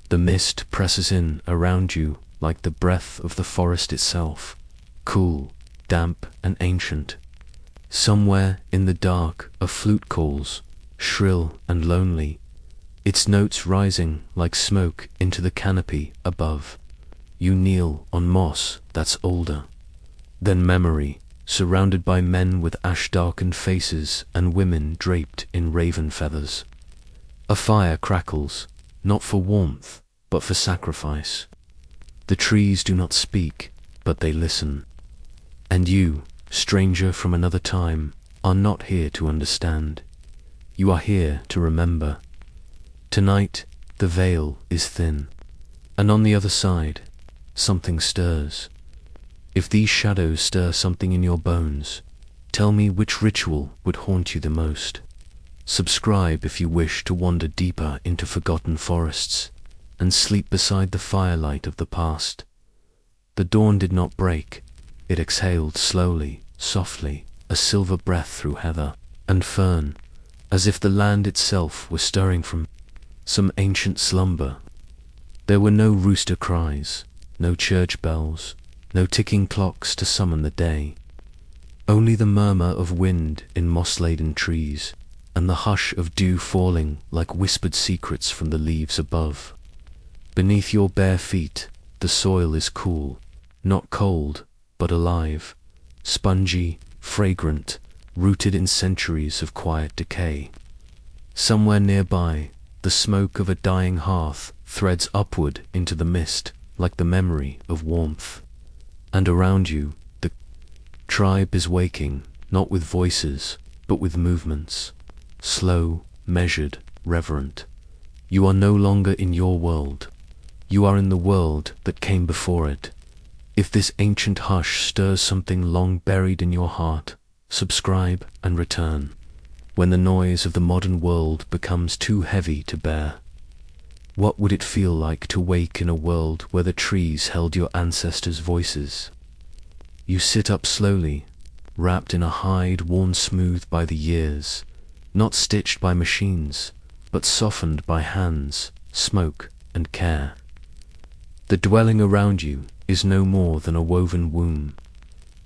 The mist presses in around you like the breath of the forest itself, cool, damp, and ancient. Somewhere in the dark a flute calls, shrill and lonely, its notes rising like smoke into the canopy above. You kneel on moss that's older than memory, surrounded by men with ash-darkened faces and women draped in raven feathers. A fire crackles, not for warmth, but for sacrifice. The trees do not speak, but they listen. And you, stranger from another time, are not here to understand. You are here to remember. Tonight, the veil is thin, and on the other side, something stirs. If these shadows stir something in your bones, tell me which ritual would haunt you the most. Subscribe if you wish to wander deeper into forgotten forests and sleep beside the firelight of the past. The dawn did not break. It exhaled slowly, softly, a silver breath through heather and fern, as if the land itself were stirring from some ancient slumber. There were no rooster cries, no church bells, no ticking clocks to summon the day. Only the murmur of wind in moss-laden trees, and the hush of dew falling like whispered secrets from the leaves above. Beneath your bare feet, the soil is cool, not cold, but alive, spongy, fragrant, rooted in centuries of quiet decay. Somewhere nearby, the smoke of a dying hearth threads upward into the mist like the memory of warmth. And around you, the tribe is waking, not with voices, but with movements. Slow, measured, reverent. You are no longer in your world. You are in the world that came before it. If this ancient hush stirs something long buried in your heart, subscribe and return, when the noise of the modern world becomes too heavy to bear. What would it feel like to wake in a world where the trees held your ancestors' voices? You sit up slowly, wrapped in a hide worn smooth by the years, not stitched by machines, but softened by hands, smoke, and care. The dwelling around you is no more than a woven womb,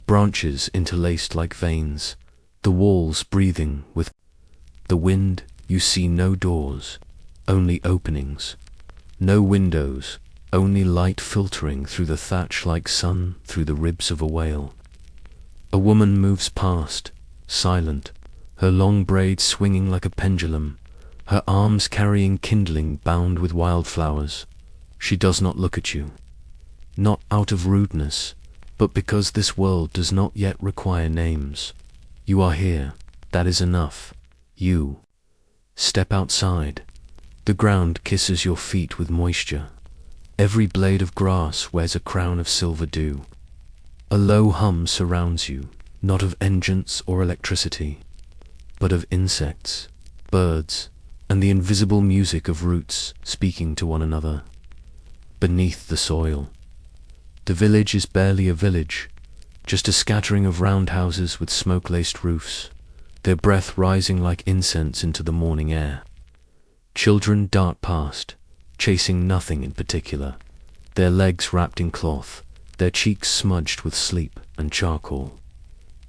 branches interlaced like veins, the walls breathing with the wind. You see no doors, only openings, no windows, only light filtering through the thatch like sun through the ribs of a whale. A woman moves past, silent, her long braids swinging like a pendulum, her arms carrying kindling bound with wildflowers. She does not look at you, not out of rudeness, but because this world does not yet require names. You are here, that is enough. You step outside. The ground kisses your feet with moisture. Every blade of grass wears a crown of silver dew. A low hum surrounds you, not of engines or electricity, but of insects, birds, and the invisible music of roots speaking to one another. Beneath the soil, the village is barely a village, just a scattering of roundhouses with smoke-laced roofs, their breath rising like incense into the morning air. Children dart past, chasing nothing in particular, their legs wrapped in cloth, their cheeks smudged with sleep and charcoal.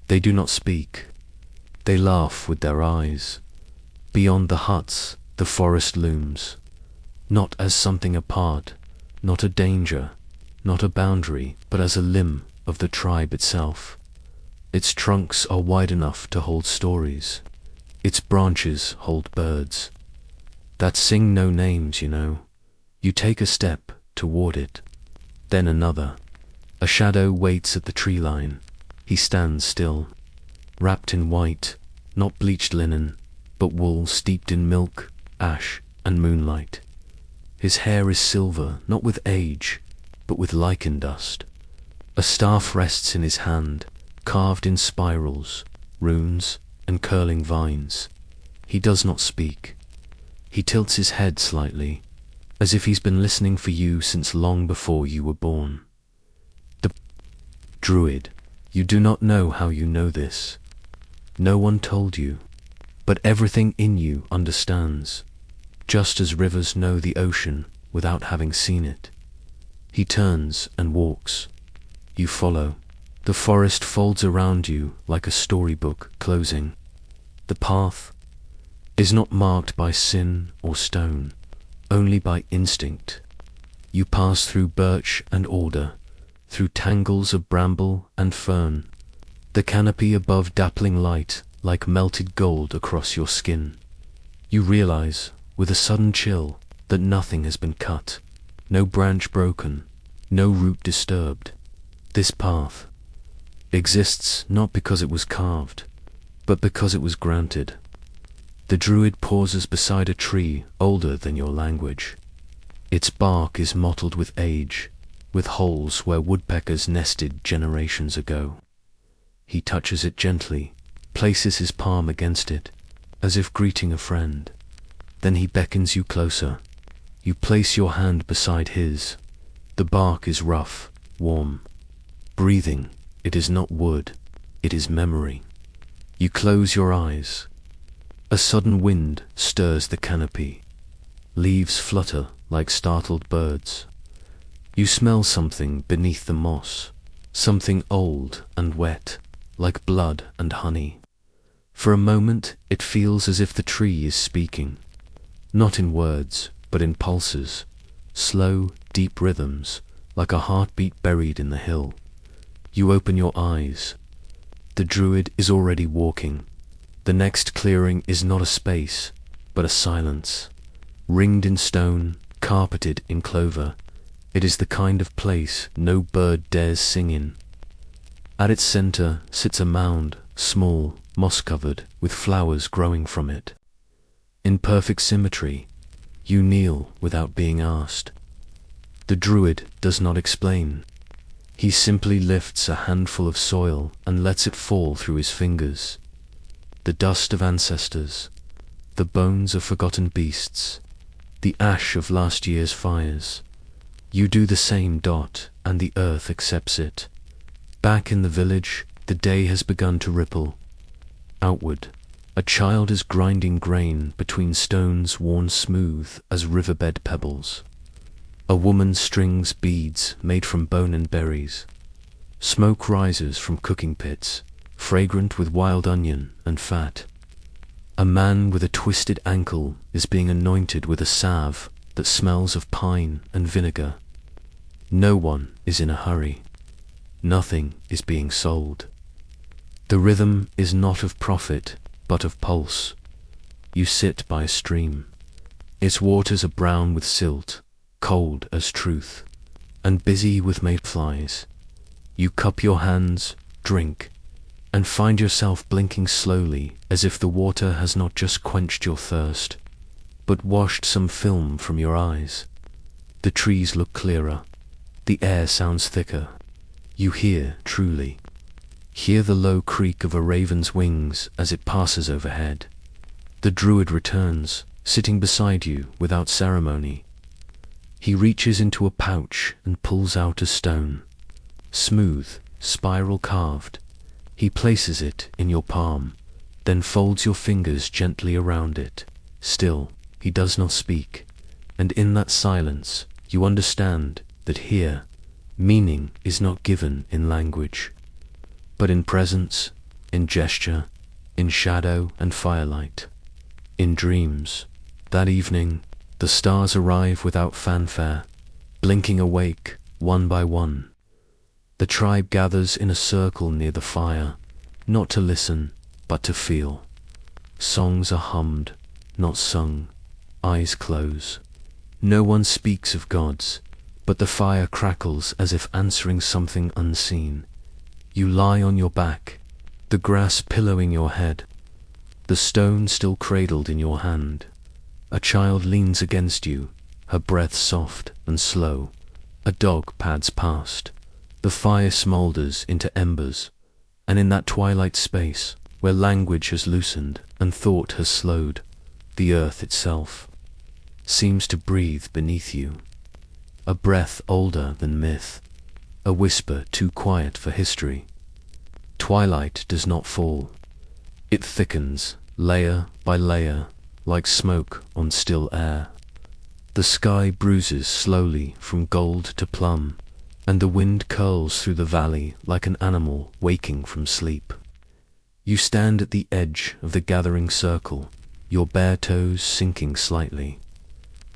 They do not speak. They laugh with their eyes. Beyond the huts, the forest looms, not as something apart, not a danger, not a boundary, but as a limb of the tribe itself. Its trunks are wide enough to hold stories. Its branches hold birds that sing no names, you know. You take a step toward it, then another. A shadow waits at the tree line. He stands still, wrapped in white, not bleached linen, but wool steeped in milk, ash, and moonlight. His hair is silver, not with age, but with lichen dust. A staff rests in his hand, carved in spirals, runes, and curling vines. He does not speak. He tilts his head slightly, as if he's been listening for you since long before you were born. The Druid, you do not know how you know this. No one told you, but everything in you understands. Just as rivers know the ocean, without having seen it. He turns and walks. You follow. The forest folds around you like a storybook closing. The path is not marked by sin or stone, only by instinct. You pass through birch and alder, through tangles of bramble and fern, the canopy above dappling light like melted gold across your skin. You realize, with a sudden chill, that nothing has been cut, no branch broken, no root disturbed. This path exists not because it was carved, but because it was granted. The druid pauses beside a tree older than your language. Its bark is mottled with age, with holes where woodpeckers nested generations ago. He touches it gently, places his palm against it, as if greeting a friend. Then he beckons you closer. You place your hand beside his. The bark is rough, warm. Breathing, it is not wood, it is memory. You close your eyes. A sudden wind stirs the canopy. Leaves flutter like startled birds. You smell something beneath the moss, something old and wet, like blood and honey. For a moment it feels as if the tree is speaking, not in words, but in pulses, slow, deep rhythms, like a heartbeat buried in the hill. You open your eyes. The druid is already walking. The next clearing is not a space, but a silence. Ringed in stone, carpeted in clover, it is the kind of place no bird dares sing in. At its center sits a mound, small, moss-covered, with flowers growing from it. In perfect symmetry, you kneel without being asked. The druid does not explain. He simply lifts a handful of soil and lets it fall through his fingers. The dust of ancestors, the bones of forgotten beasts, the ash of last year's fires. You do the same, and the earth accepts it. Back in the village, the day has begun to ripple. Outward, a child is grinding grain between stones worn smooth as riverbed pebbles. A woman strings beads made from bone and berries. Smoke rises from cooking pits, fragrant with wild onion and fat. A man with a twisted ankle is being anointed with a salve that smells of pine and vinegar. No one is in a hurry. Nothing is being sold. The rhythm is not of profit, but of pulse. You sit by a stream. Its waters are brown with silt, cold as truth, and busy with mayflies. You cup your hands, drink, and find yourself blinking slowly as if the water has not just quenched your thirst, but washed some film from your eyes. The trees look clearer. The air sounds thicker. You hear, truly. Hear the low creak of a raven's wings as it passes overhead. The druid returns, sitting beside you without ceremony. He reaches into a pouch and pulls out a stone. Smooth, spiral carved. He places it in your palm, then folds your fingers gently around it. Still, he does not speak, and in that silence, you understand that here, meaning is not given in language, but in presence, in gesture, in shadow and firelight, in dreams. That evening, the stars arrive without fanfare, blinking awake, one by one. The tribe gathers in a circle near the fire, not to listen, but to feel. Songs are hummed, not sung. Eyes close. No one speaks of gods, but the fire crackles as if answering something unseen. You lie on your back, the grass pillowing your head, the stone still cradled in your hand. A child leans against you, her breath soft and slow. A dog pads past. The fire smoulders into embers, and in that twilight space, where language has loosened and thought has slowed, the earth itself seems to breathe beneath you. A breath older than myth, a whisper too quiet for history. Twilight does not fall. It thickens, layer by layer, like smoke on still air. The sky bruises slowly from gold to plum, and the wind curls through the valley like an animal waking from sleep. You stand at the edge of the gathering circle, your bare toes sinking slightly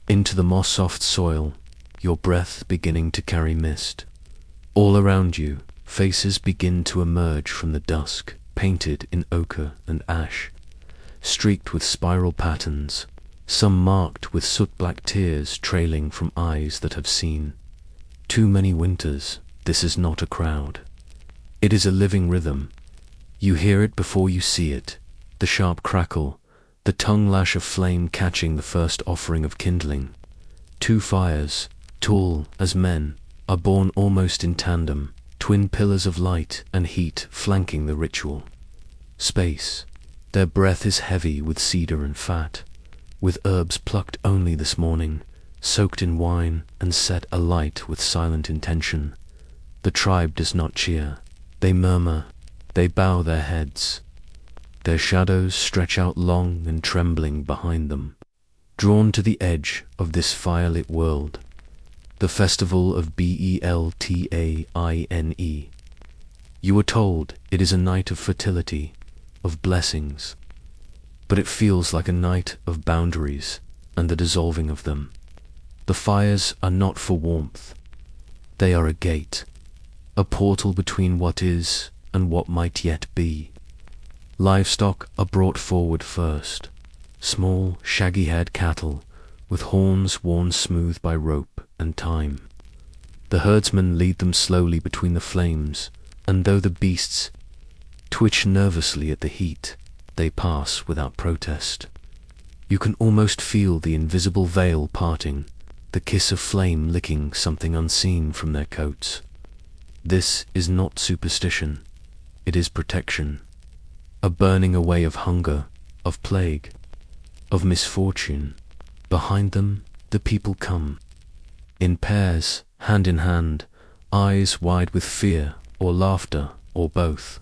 into the moss-soft soil, your breath beginning to carry mist. All around you, faces begin to emerge from the dusk, painted in ochre and ash, streaked with spiral patterns, some marked with soot-black tears trailing from eyes that have seen too many winters. This is not a crowd. It is a living rhythm. You hear it before you see it, the sharp crackle, the tongue lash of flame catching the first offering of kindling. Two fires, tall as men, are born almost in tandem, twin pillars of light and heat flanking the ritual. Space. Their breath is heavy with cedar and fat, with herbs plucked only this morning, soaked in wine and set alight with silent intention. The tribe does not cheer. They murmur. They bow their heads. Their shadows stretch out long and trembling behind them, drawn to the edge of this firelit world, the festival of Beltaine. You are told it is a night of fertility, of blessings, but it feels like a night of boundaries and the dissolving of them. The fires are not for warmth. They are a gate, a portal between what is and what might yet be. Livestock are brought forward first, small, shaggy-haired cattle with horns worn smooth by rope and time. The herdsmen lead them slowly between the flames, and though the beasts twitch nervously at the heat, they pass without protest. You can almost feel the invisible veil parting, the kiss of flame licking something unseen from their coats. This is not superstition. It is protection. A burning away of hunger, of plague, of misfortune. Behind them, the people come. In pairs, hand in hand, eyes wide with fear or laughter or both.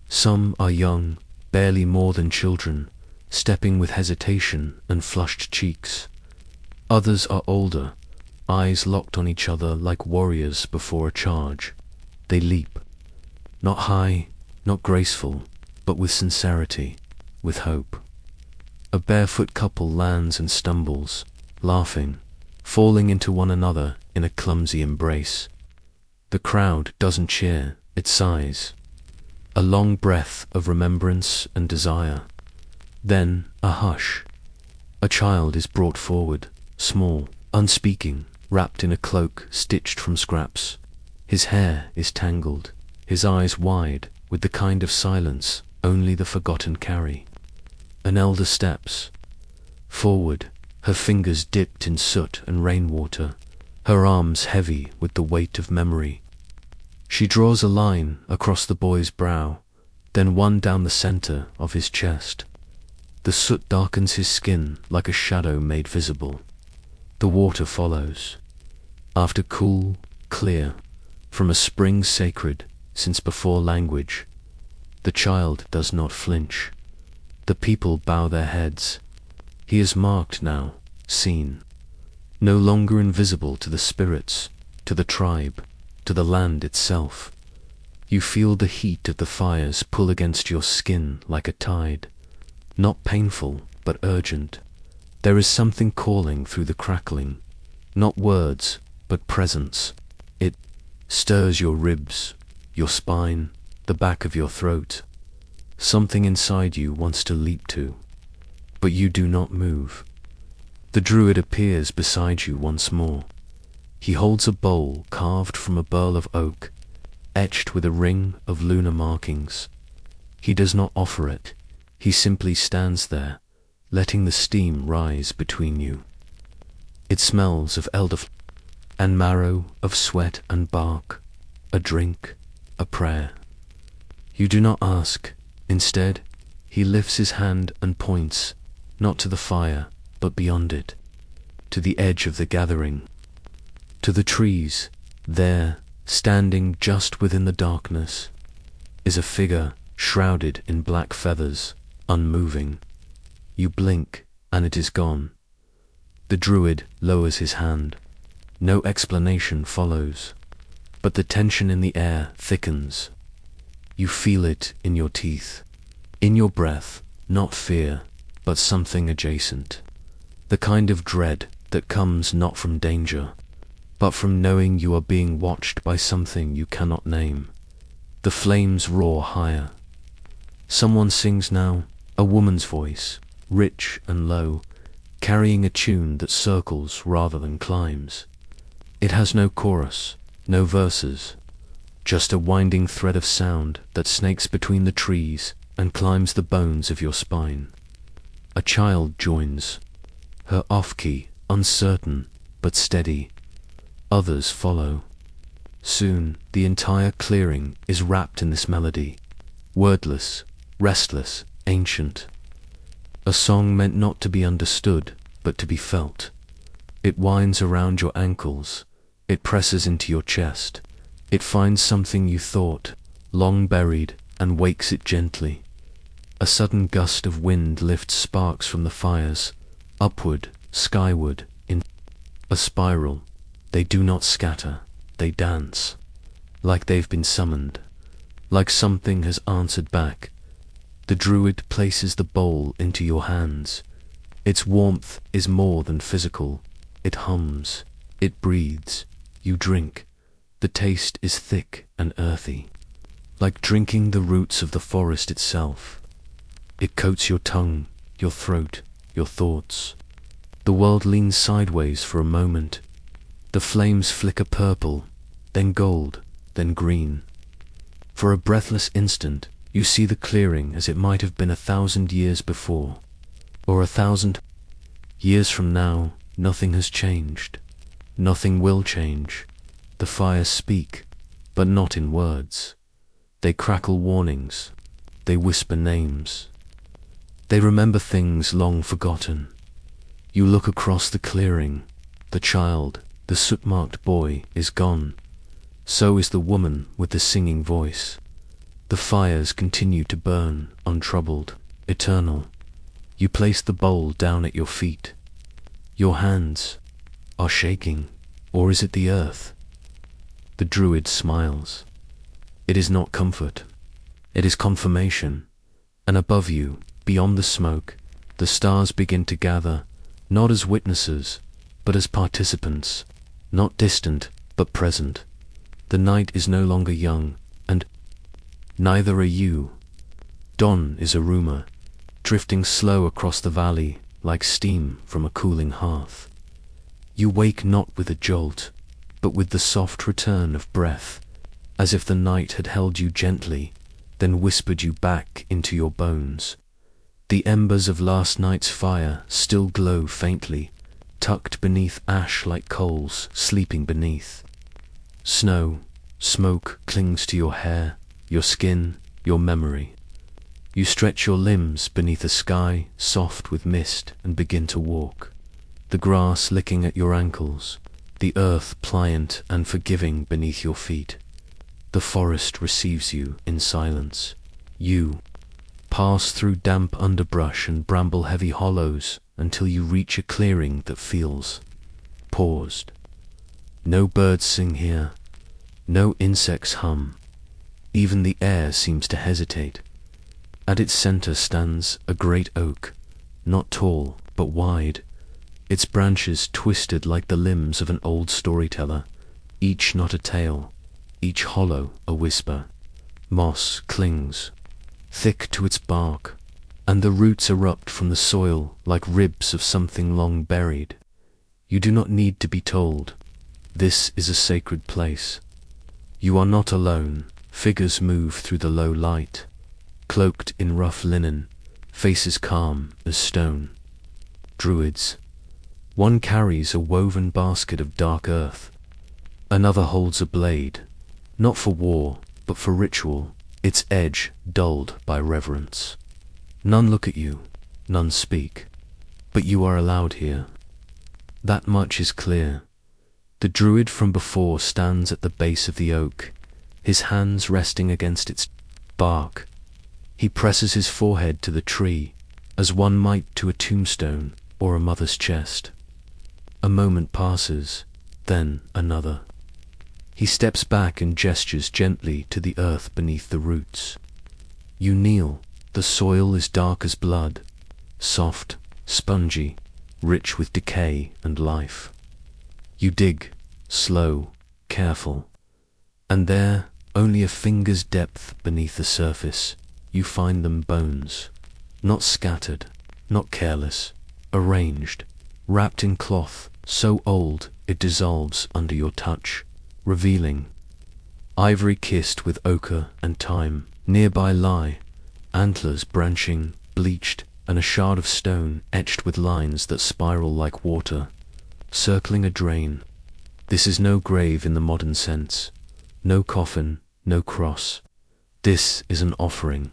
Some are young, barely more than children, stepping with hesitation and flushed cheeks. Others are older, eyes locked on each other like warriors before a charge. They leap, not high, not graceful, but with sincerity, with hope. A barefoot couple lands and stumbles, laughing, falling into one another in a clumsy embrace. The crowd doesn't cheer, it sighs. A long breath of remembrance and desire. Then a hush. A child is brought forward, small, unspeaking, wrapped in a cloak stitched from scraps. His hair is tangled, his eyes wide, with the kind of silence only the forgotten carry. An elder steps forward, her fingers dipped in soot and rainwater, her arms heavy with the weight of memory. She draws a line across the boy's brow, then one down the center of his chest. The soot darkens his skin like a shadow made visible. The water follows. After cool, clear, from a spring sacred since before language, the child does not flinch. The people bow their heads. He is marked now, seen. No longer invisible to the spirits, to the tribe, to the land itself. You feel the heat of the fires pull against your skin like a tide. Not painful, but urgent. There is something calling through the crackling. Not words, but presence. It stirs your ribs, your spine, the back of your throat. Something inside you wants to leap to, but you do not move. The druid appears beside you once more. He holds a bowl carved from a burl of oak, etched with a ring of lunar markings. He does not offer it. He simply stands there, letting the steam rise between you. It smells of elderflower and marrow, of sweat and bark, a drink, a prayer. You do not ask. Instead, he lifts his hand and points, not to the fire, but beyond it, to the edge of the gathering, to the trees. There, standing just within the darkness, is a figure shrouded in black feathers, unmoving. You blink, and it is gone. The druid lowers his hand. No explanation follows, but the tension in the air thickens. You feel it in your teeth, in your breath, not fear, but something adjacent. The kind of dread that comes not from danger, but from knowing you are being watched by something you cannot name. The flames roar higher. Someone sings now, a woman's voice, rich and low, carrying a tune that circles rather than climbs. It has no chorus, no verses, just a winding thread of sound that snakes between the trees and climbs the bones of your spine. A child joins, her off-key, uncertain but steady. Others follow. Soon the entire clearing is wrapped in this melody, wordless, restless, ancient. A song meant not to be understood, but to be felt. It winds around your ankles, it presses into your chest, it finds something you thought, long buried, and wakes it gently. A sudden gust of wind lifts sparks from the fires, upward, skyward, in a spiral. They do not scatter, they dance, like they've been summoned, like something has answered back. The druid places the bowl into your hands. Its warmth is more than physical. It hums, it breathes, you drink. The taste is thick and earthy, like drinking the roots of the forest itself. It coats your tongue, your throat, your thoughts. The world leans sideways for a moment. The flames flicker purple, then gold, then green. For a breathless instant, you see the clearing as it might have been 1,000 years before, or 1,000 years from now. Nothing has changed. Nothing will change. The fires speak, but not in words. They crackle warnings. They whisper names. They remember things long forgotten. You look across the clearing. The child, the soot-marked boy, is gone. So is the woman with the singing voice. The fires continue to burn, untroubled, eternal. You place the bowl down at your feet. Your hands are shaking, or is it the earth? The druid smiles. It is not comfort. It is confirmation. And above you, beyond the smoke, the stars begin to gather, not as witnesses, but as participants, not distant, but present. The night is no longer young, and neither are you. Dawn is a rumor, drifting slow across the valley like steam from a cooling hearth. You wake not with a jolt, but with the soft return of breath, as if the night had held you gently, then whispered you back into your bones. The embers of last night's fire still glow faintly, tucked beneath ash like coals sleeping beneath. Snow, smoke clings to your hair, your skin, your memory. You stretch your limbs beneath a sky soft with mist and begin to walk. The grass licking at your ankles, the earth pliant and forgiving beneath your feet. The forest receives you in silence. You pass through damp underbrush and bramble-heavy hollows until you reach a clearing that feels paused. No birds sing here, no insects hum. Even the air seems to hesitate. At its center stands a great oak, not tall but wide, its branches twisted like the limbs of an old storyteller, each not a tale, each hollow a whisper. Moss clings thick to its bark, and the roots erupt from the soil like ribs of something long buried. You do not need to be told. This is a sacred place. You are not alone. Figures move through the low light, cloaked in rough linen, faces calm as stone. Druids. One carries a woven basket of dark earth. Another holds a blade, not for war, but for ritual, its edge dulled by reverence. None look at you, none speak, but you are allowed here. That much is clear. The druid from before stands at the base of the oak, his hands resting against its bark. He presses his forehead to the tree, as one might to a tombstone or a mother's chest. A moment passes, then another. He steps back and gestures gently to the earth beneath the roots. You kneel. The soil is dark as blood, soft, spongy, rich with decay and life. You dig, slow, careful, and there, only a finger's depth beneath the surface, you find them bones, not scattered, not careless, arranged, wrapped in cloth so old it dissolves under your touch, revealing ivory kissed with ochre and time. Nearby lie antlers branching, bleached, and a shard of stone etched with lines that spiral like water, circling a drain. This is no grave in the modern sense, no coffin, no cross. This is an offering.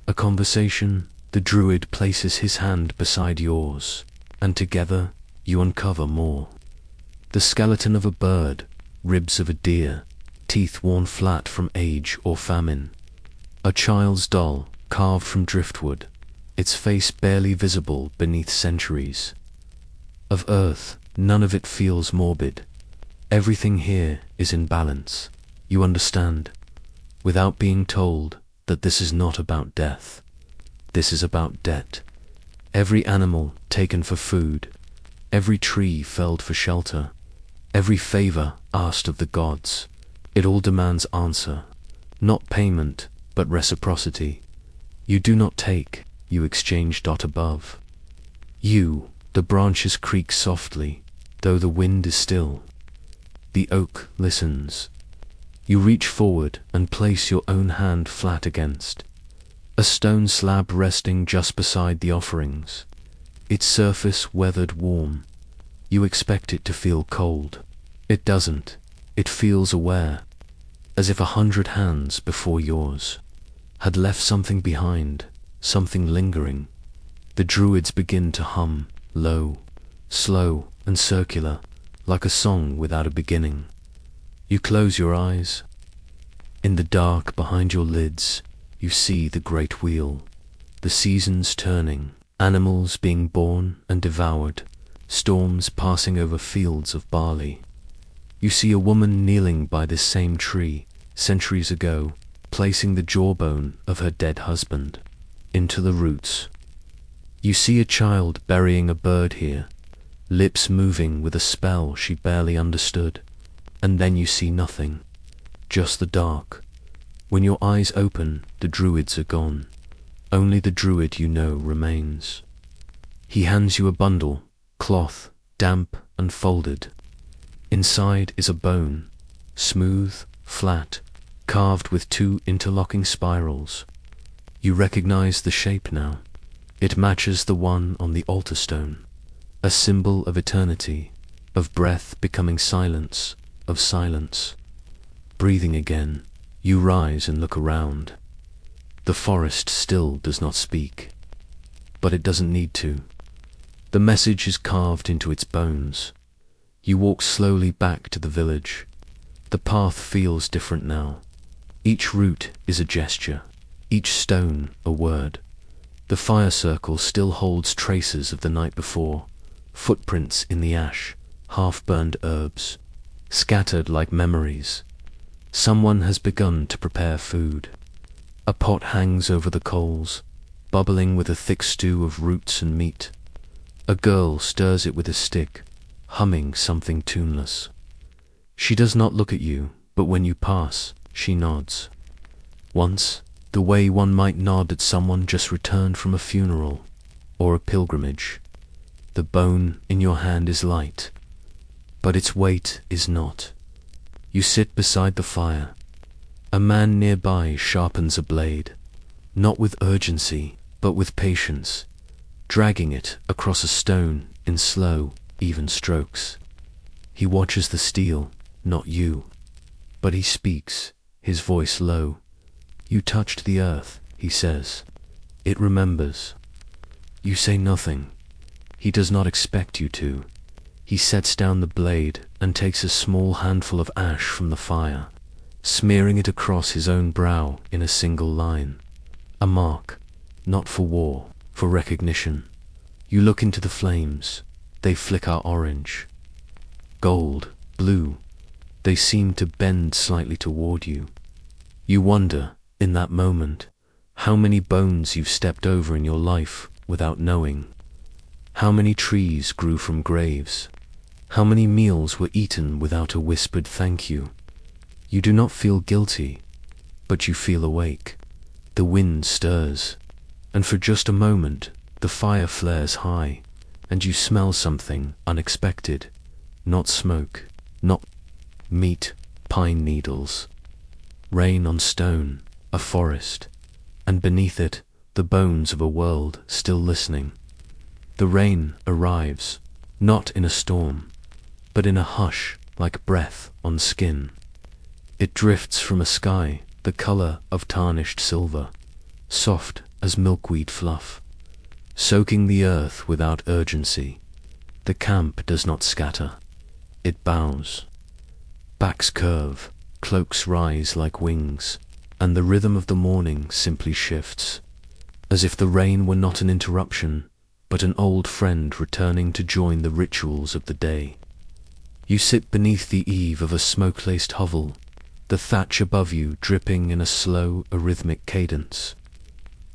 A conversation. The druid places his hand beside yours, and together you uncover more. The skeleton of a bird, ribs of a deer, teeth worn flat from age or famine. A child's doll, carved from driftwood, its face barely visible beneath centuries. Of earth, none of it feels morbid. Everything here is in balance. You understand, without being told, that this is not about death. This is about debt. Every animal taken for food, every tree felled for shelter, every favor asked of the gods, it all demands answer, not payment, but reciprocity. You do not take, you exchange. Above you, the branches creak softly, though the wind is still. The oak listens. You reach forward and place your own hand flat against a stone slab resting just beside the offerings, its surface weathered warm. You expect it to feel cold. It doesn't. It feels aware, as if 100 hands before yours had left something behind, something lingering. The druids begin to hum, low, slow, and circular, like a song without a beginning. You close your eyes. In the dark behind your lids, you see the great wheel, the seasons turning, animals being born and devoured, storms passing over fields of barley. You see a woman kneeling by this same tree, centuries ago, placing the jawbone of her dead husband into the roots. You see a child burying a bird here, lips moving with a spell she barely understood, and then you see nothing, just the dark. When your eyes open, the druids are gone. Only the druid you know remains. He hands you a bundle, cloth, damp and folded. Inside is a bone, smooth, flat, carved with 2 interlocking spirals. You recognize the shape now. It matches the one on the altar stone, a symbol of eternity, of breath becoming silence, of silence. Breathing again, you rise and look around. The forest still does not speak, but it doesn't need to. The message is carved into its bones. You walk slowly back to the village. The path feels different now. Each root is a gesture, each stone a word. The fire circle still holds traces of the night before, footprints in the ash, half-burned herbs, scattered like memories. Someone has begun to prepare food. A pot hangs over the coals, bubbling with a thick stew of roots and meat. A girl stirs it with a stick, humming something tuneless. She does not look at you, but when you pass, she nods. Once, the way one might nod at someone just returned from a funeral or a pilgrimage. The bone in your hand is light, but its weight is not. You sit beside the fire. A man nearby sharpens a blade, not with urgency, but with patience, dragging it across a stone in slow, even strokes. He watches the steel, not you, but he speaks, his voice low. You touched the earth, he says. It remembers. You say nothing. He does not expect you to. He sets down the blade and takes a small handful of ash from the fire, smearing it across his own brow in a single line. A mark, not for war, for recognition. You look into the flames. they flicker orange, gold, blue. They seem to bend slightly toward you. You wonder, in that moment, how many bones you've stepped over in your life without knowing. How many trees grew from graves. How many meals were eaten without a whispered thank you. You do not feel guilty, but you feel awake. The wind stirs, and for just a moment, the fire flares high, and you smell something unexpected. Not smoke, not meat, pine needles. Rain on stone, a forest, and beneath it, the bones of a world still listening. The rain arrives, not in a storm, but in a hush like breath on skin. It drifts from a sky the color of tarnished silver, soft as milkweed fluff, soaking the earth without urgency. The camp does not scatter, it bows. Backs curve, cloaks rise like wings, and the rhythm of the morning simply shifts, as if the rain were not an interruption, but an old friend returning to join the rituals of the day. You sit beneath the eave of a smoke-laced hovel, the thatch above you dripping in a slow, arrhythmic cadence.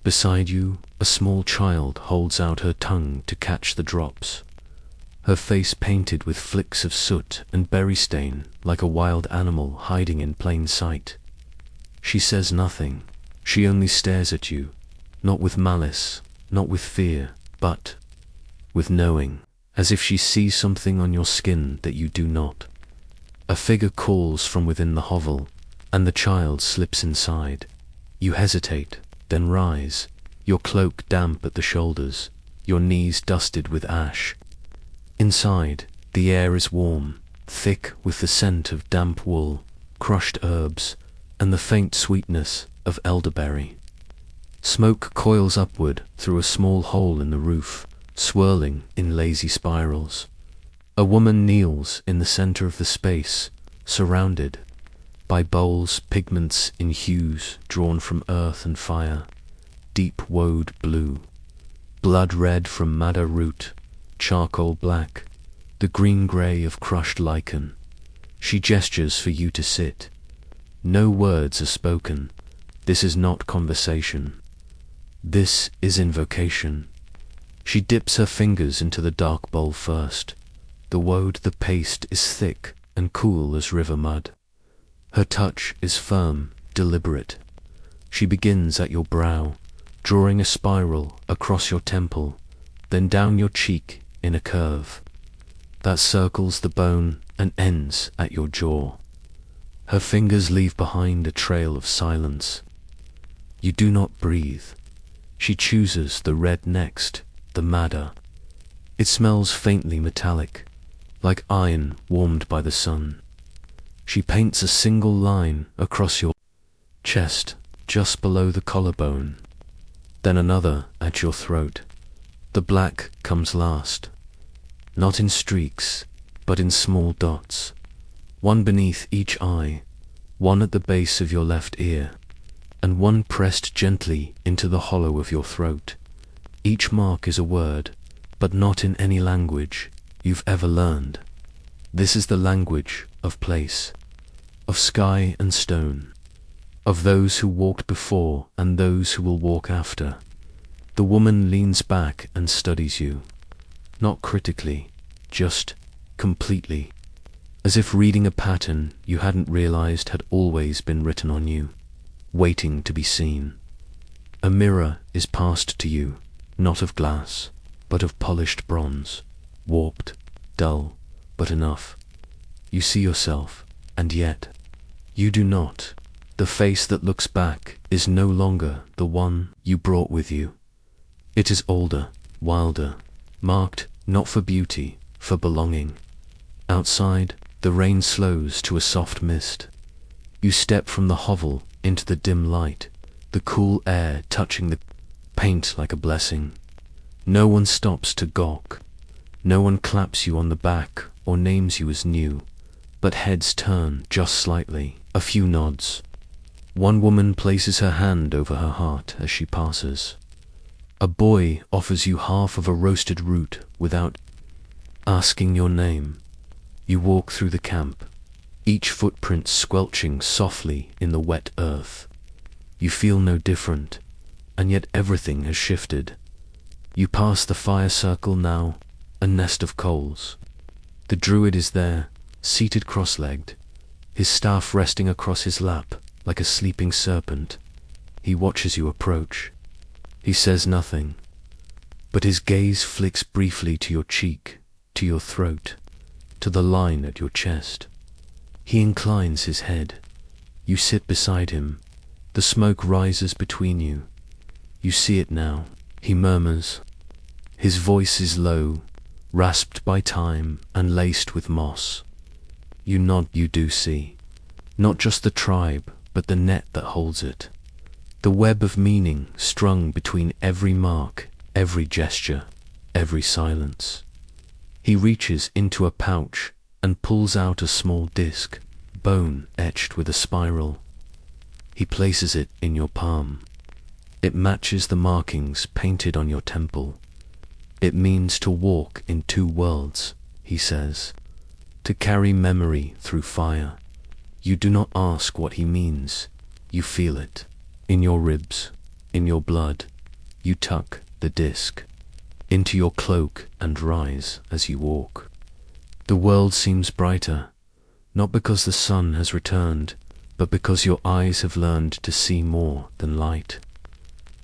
Beside you, a small child holds out her tongue to catch the drops, her face painted with flicks of soot and berry stain like a wild animal hiding in plain sight. She says nothing, she only stares at you, not with malice, not with fear, but with knowing, as if she sees something on your skin that you do not. A figure calls from within the hovel, and the child slips inside. You hesitate, then rise, your cloak damp at the shoulders, your knees dusted with ash. Inside, the air is warm, thick with the scent of damp wool, crushed herbs, and the faint sweetness of elderberry. Smoke coils upward through a small hole in the roof, swirling in lazy spirals. A woman kneels in the center of the space, surrounded by bowls, pigments in hues drawn from earth and fire, deep woad blue, blood red from madder root, charcoal black, the green-grey of crushed lichen. She gestures for you to sit. No words are spoken. This is not conversation. This is invocation. She dips her fingers into the dark bowl first. The woad, the paste, is thick and cool as river mud. Her touch is firm, deliberate. She begins at your brow, drawing a spiral across your temple, then down your cheek in a curve that circles the bone and ends at your jaw. Her fingers leave behind a trail of silence. You do not breathe. She chooses the red next, the madder. It smells faintly metallic, like iron warmed by the sun. She paints a single line across your chest, just below the collarbone, then another at your throat. The black comes last, not in streaks, but in small dots, one beneath each eye, one at the base of your left ear, and one pressed gently into the hollow of your throat. Each mark is a word, but not in any language you've ever learned. This is the language of place, of sky and stone, of those who walked before and those who will walk after. The woman leans back and studies you, not critically, just completely, as if reading a pattern you hadn't realized had always been written on you, waiting to be seen. A mirror is passed to you, not of glass, but of polished bronze, warped, dull, but enough. You see yourself, and yet you do not. The face that looks back is no longer the one you brought with you. It is older, wilder, marked not for beauty, for belonging. Outside, the rain slows to a soft mist. You step from the hovel into the dim light, the cool air touching the paint like a blessing. No one stops to gawk. No one claps you on the back or names you as new, but heads turn just slightly, a few nods. One woman places her hand over her heart as she passes. A boy offers you half of a roasted root without asking your name. You walk through the camp, each footprint squelching softly in the wet earth. You feel no different, and yet everything has shifted. You pass the fire circle now, a nest of coals. The druid is there, seated cross-legged, his staff resting across his lap like a sleeping serpent. He watches you approach. He says nothing, but his gaze flicks briefly to your cheek, to your throat, to the line at your chest. He inclines his head. You sit beside him. The smoke rises between you. You see it now. He murmurs. His voice is low, rasped by time and laced with moss. You nod. You do see. Not just the tribe, but the net that holds it. The web of meaning strung between every mark, every gesture, every silence. He reaches into a pouch and pulls out a small disc, bone etched with a spiral. He places it in your palm. It matches the markings painted on your temple. It means to walk in two worlds, he says, to carry memory through fire. You do not ask what he means. You feel it. In your ribs, in your blood. You tuck the disc into your cloak and rise as you walk. The world seems brighter, not because the sun has returned, but because your eyes have learned to see more than light.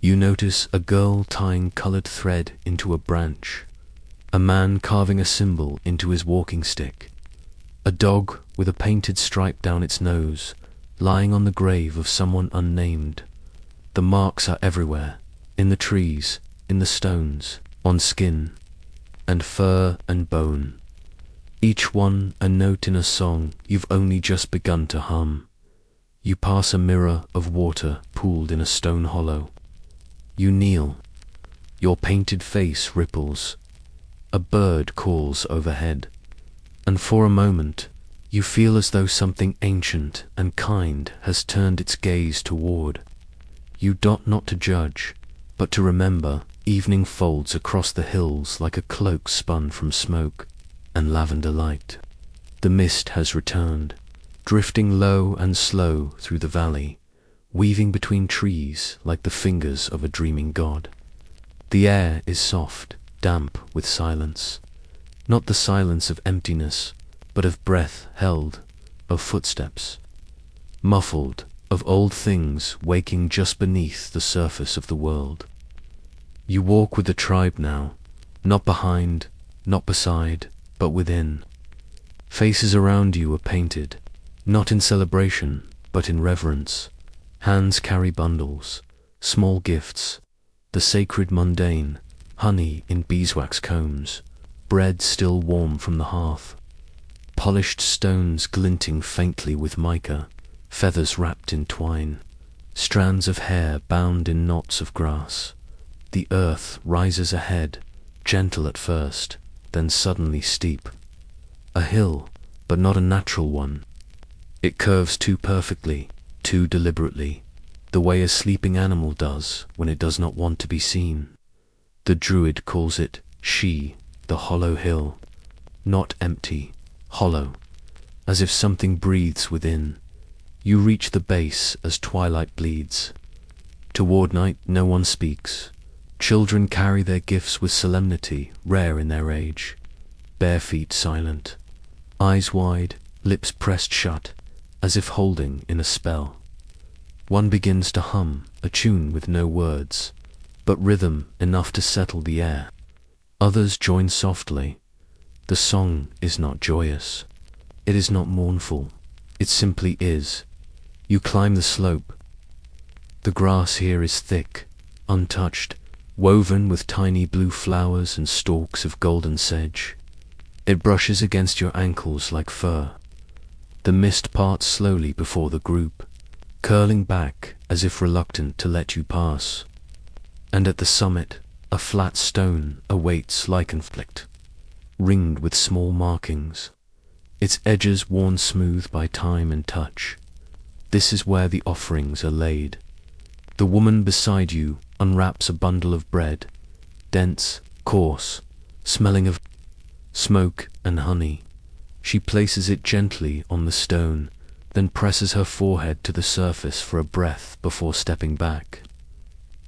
You notice a girl tying colored thread into a branch, a man carving a symbol into his walking stick, a dog with a painted stripe down its nose, lying on the grave of someone unnamed. The marks are everywhere, in the trees, in the stones, on skin, and fur and bone. Each one a note in a song you've only just begun to hum. You pass a mirror of water pooled in a stone hollow. You kneel. Your painted face ripples. A bird calls overhead. And for a moment, you feel as though something ancient and kind has turned its gaze toward. You dot not to judge, but to remember. Evening folds across the hills like a cloak spun from smoke and lavender light. The mist has returned, drifting low and slow through the valley, weaving between trees like the fingers of a dreaming god. The air is soft, damp with silence, not the silence of emptiness, but of breath held, of footsteps, muffled, of old things waking just beneath the surface of the world. You walk with the tribe now, not behind, not beside, but within. Faces around you are painted, not in celebration, but in reverence. Hands carry bundles, small gifts, the sacred mundane, honey in beeswax combs, bread still warm from the hearth, polished stones glinting faintly with mica, feathers wrapped in twine, strands of hair bound in knots of grass. The earth rises ahead, gentle at first, then suddenly steep. A hill, but not a natural one. It curves too perfectly, too deliberately, the way a sleeping animal does when it does not want to be seen. The druid calls it she, the hollow hill, not empty, hollow, as if something breathes within. You reach the base as twilight bleeds. Toward night no one speaks. Children carry their gifts with solemnity rare in their age, bare feet silent, eyes wide, lips pressed shut, as if holding in a spell. One begins to hum a tune with no words, but rhythm enough to settle the air. Others join softly. The song is not joyous. It is not mournful. It simply is. You climb the slope. The grass here is thick, untouched, woven with tiny blue flowers and stalks of golden sedge. It brushes against your ankles like fur. The mist parts slowly before the group, curling back as if reluctant to let you pass. And at the summit, a flat stone awaits lichen flecked, ringed with small markings, its edges worn smooth by time and touch. This is where the offerings are laid. The woman beside you unwraps a bundle of bread, dense, coarse, smelling of smoke and honey. She places it gently on the stone, then presses her forehead to the surface for a breath before stepping back.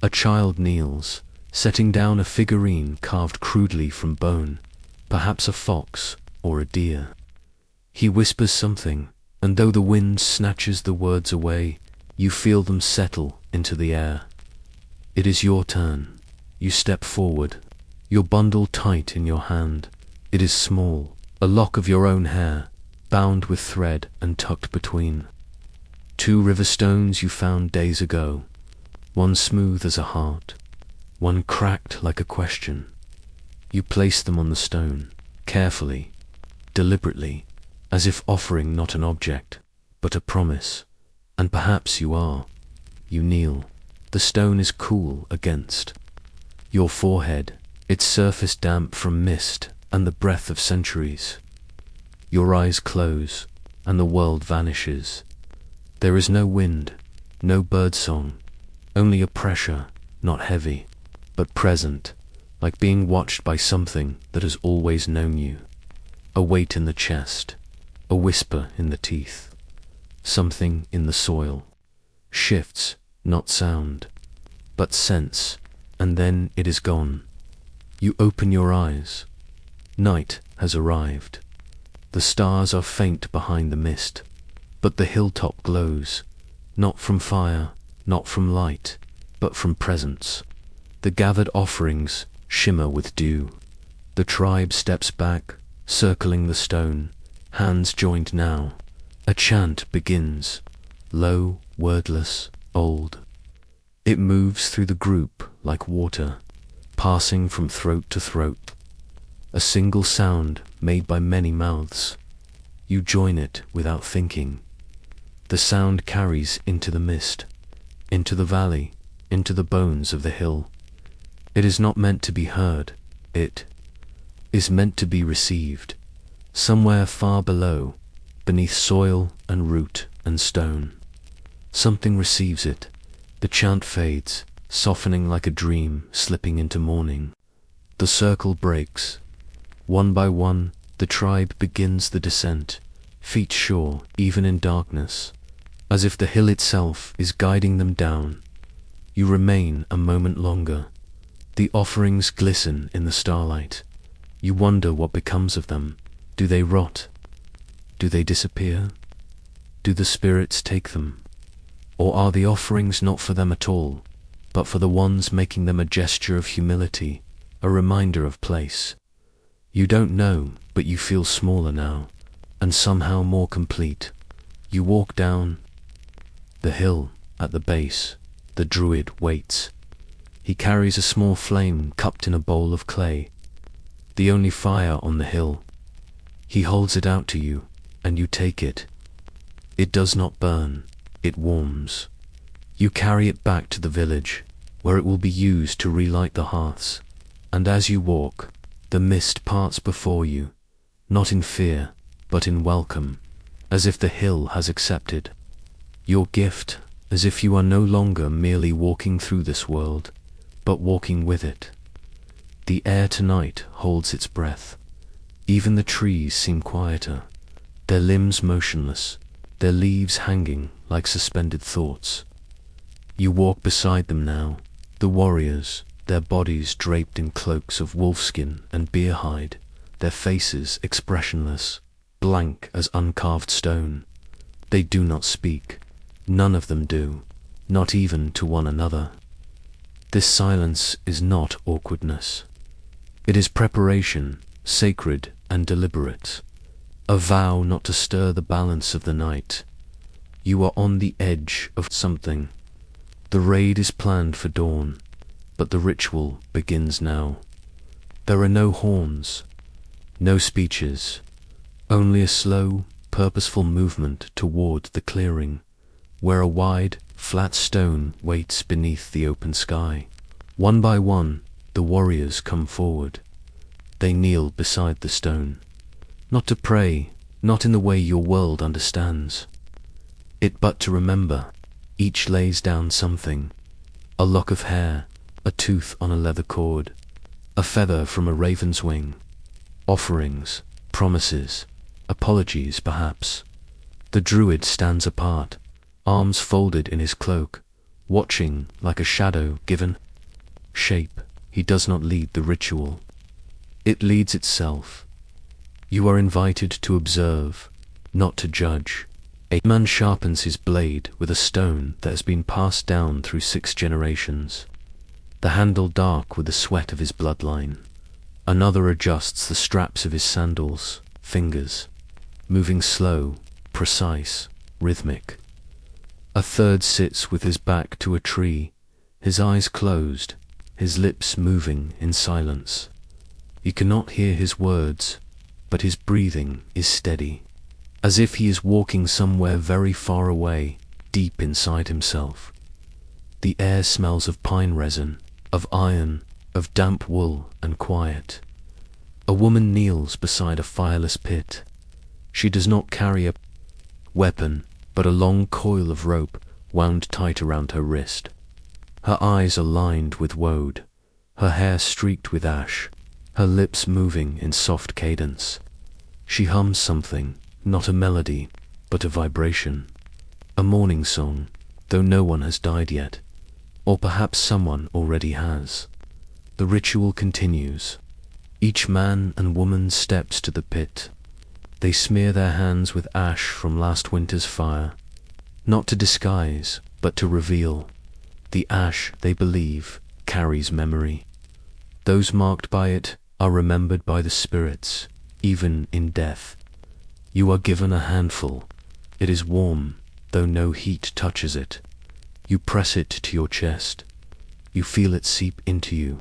A child kneels, setting down a figurine carved crudely from bone, perhaps a fox or a deer. He whispers something, and though the wind snatches the words away, you feel them settle into the air. It is your turn. You step forward, your bundle tight in your hand. It is small, a lock of your own hair, bound with thread and tucked between. 2 river stones you found days ago, one smooth as a heart, one cracked like a question. You place them on the stone, carefully, deliberately, as if offering not an object, but a promise. And perhaps you are. You kneel. The stone is cool against your forehead, its surface damp from mist and the breath of centuries. Your eyes close, and the world vanishes. There is no wind, no birdsong, only a pressure, not heavy, but present, like being watched by something that has always known you. A weight in the chest, a whisper in the teeth. Something in the soil. Shifts, not sound, but sense, and then it is gone. You open your eyes. Night has arrived. The stars are faint behind the mist, but the hilltop glows, not from fire, not from light, but from presence. The gathered offerings shimmer with dew. The tribe steps back, circling the stone, hands joined now. A chant begins, low, wordless, old. It moves through the group like water, passing from throat to throat. A single sound made by many mouths. You join it without thinking. The sound carries into the mist, into the valley, into the bones of the hill. It is not meant to be heard, it is meant to be received. Somewhere far below, beneath soil and root and stone. Something receives it. The chant fades, softening like a dream slipping into morning. The circle breaks. One by one, the tribe begins the descent, feet sure even in darkness, as if the hill itself is guiding them down. You remain a moment longer. The offerings glisten in the starlight. You wonder what becomes of them. Do they rot? Do they disappear? Do the spirits take them? Or are the offerings not for them at all, but for the ones making them a gesture of humility, a reminder of place? You don't know, but you feel smaller now, and somehow more complete. You walk down the hill. At the base, the druid waits. He carries a small flame cupped in a bowl of clay, the only fire on the hill. He holds it out to you, and you take it. It does not burn, it warms. You carry it back to the village, where it will be used to relight the hearths, and as you walk, the mist parts before you, not in fear, but in welcome, as if the hill has accepted your gift, as if you are no longer merely walking through this world, but walking with it. The air tonight holds its breath. Even the trees seem quieter, their limbs motionless, their leaves hanging like suspended thoughts. You walk beside them now, the warriors, their bodies draped in cloaks of wolfskin and bear hide, their faces expressionless, blank as uncarved stone. They do not speak. None of them do, not even to one another. This silence is not awkwardness. It is preparation, sacred and deliberate. A vow not to stir the balance of the night. You are on the edge of something. The raid is planned for dawn, but the ritual begins now. There are no horns, no speeches, only a slow, purposeful movement toward the clearing, where a wide, flat stone waits beneath the open sky. One by one, the warriors come forward. They kneel beside the stone. Not to pray, not in the way your world understands it, but to remember. Each lays down something. A lock of hair, a tooth on a leather cord, a feather from a raven's wing. Offerings, promises, apologies perhaps. The druid stands apart, arms folded in his cloak, watching like a shadow given shape. He does not lead the ritual. It leads itself. You are invited to observe, not to judge. A man sharpens his blade with a stone that has been passed down through 6 generations, the handle dark with the sweat of his bloodline. Another adjusts the straps of his sandals, fingers, moving slow, precise, rhythmic. A third sits with his back to a tree, his eyes closed, his lips moving in silence. You cannot hear his words, but his breathing is steady, as if he is walking somewhere very far away, deep inside himself. The air smells of pine resin, of iron, of damp wool and quiet. A woman kneels beside a fireless pit. She does not carry a weapon, but a long coil of rope wound tight around her wrist. Her eyes are lined with woad, her hair streaked with ash, her lips moving in soft cadence. She hums something, not a melody, but a vibration. A mourning song, though no one has died yet. Or perhaps someone already has. The ritual continues. Each man and woman steps to the pit. They smear their hands with ash from last winter's fire, not to disguise, but to reveal. The ash, they believe, carries memory. Those marked by it are remembered by the spirits, even in death. You are given a handful. It is warm, though no heat touches it. You press it to your chest. You feel it seep into you.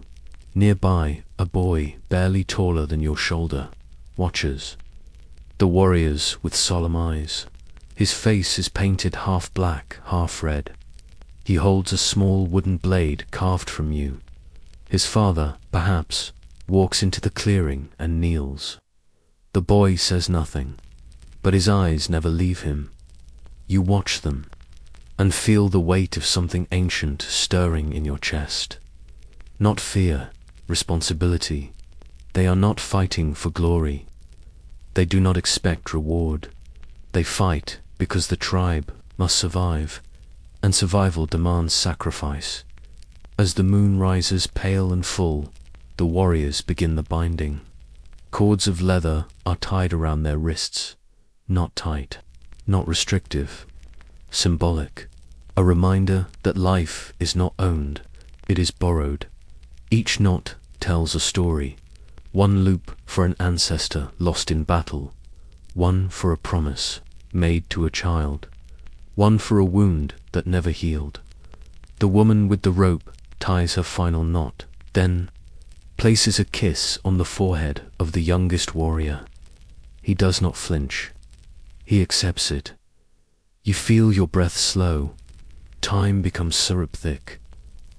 Nearby, a boy, barely taller than your shoulder, watches. The warriors with solemn eyes. His face is painted half black, half red. He holds a small wooden blade carved from you. His father, perhaps, walks into the clearing and kneels. The boy says nothing, but his eyes never leave him. You watch them, and feel the weight of something ancient stirring in your chest. Not fear, responsibility. They are not fighting for glory. They do not expect reward. They fight because the tribe must survive, and survival demands sacrifice. As the moon rises pale and full, the warriors begin the binding. Cords of leather are tied around their wrists, not tight, not restrictive, symbolic, a reminder that life is not owned, it is borrowed. Each knot tells a story, one loop for an ancestor lost in battle, one for a promise made to a child, one for a wound that never healed. The woman with the rope ties her final knot, then places a kiss on the forehead of the youngest warrior. He does not flinch. He accepts it. You feel your breath slow. Time becomes syrup thick.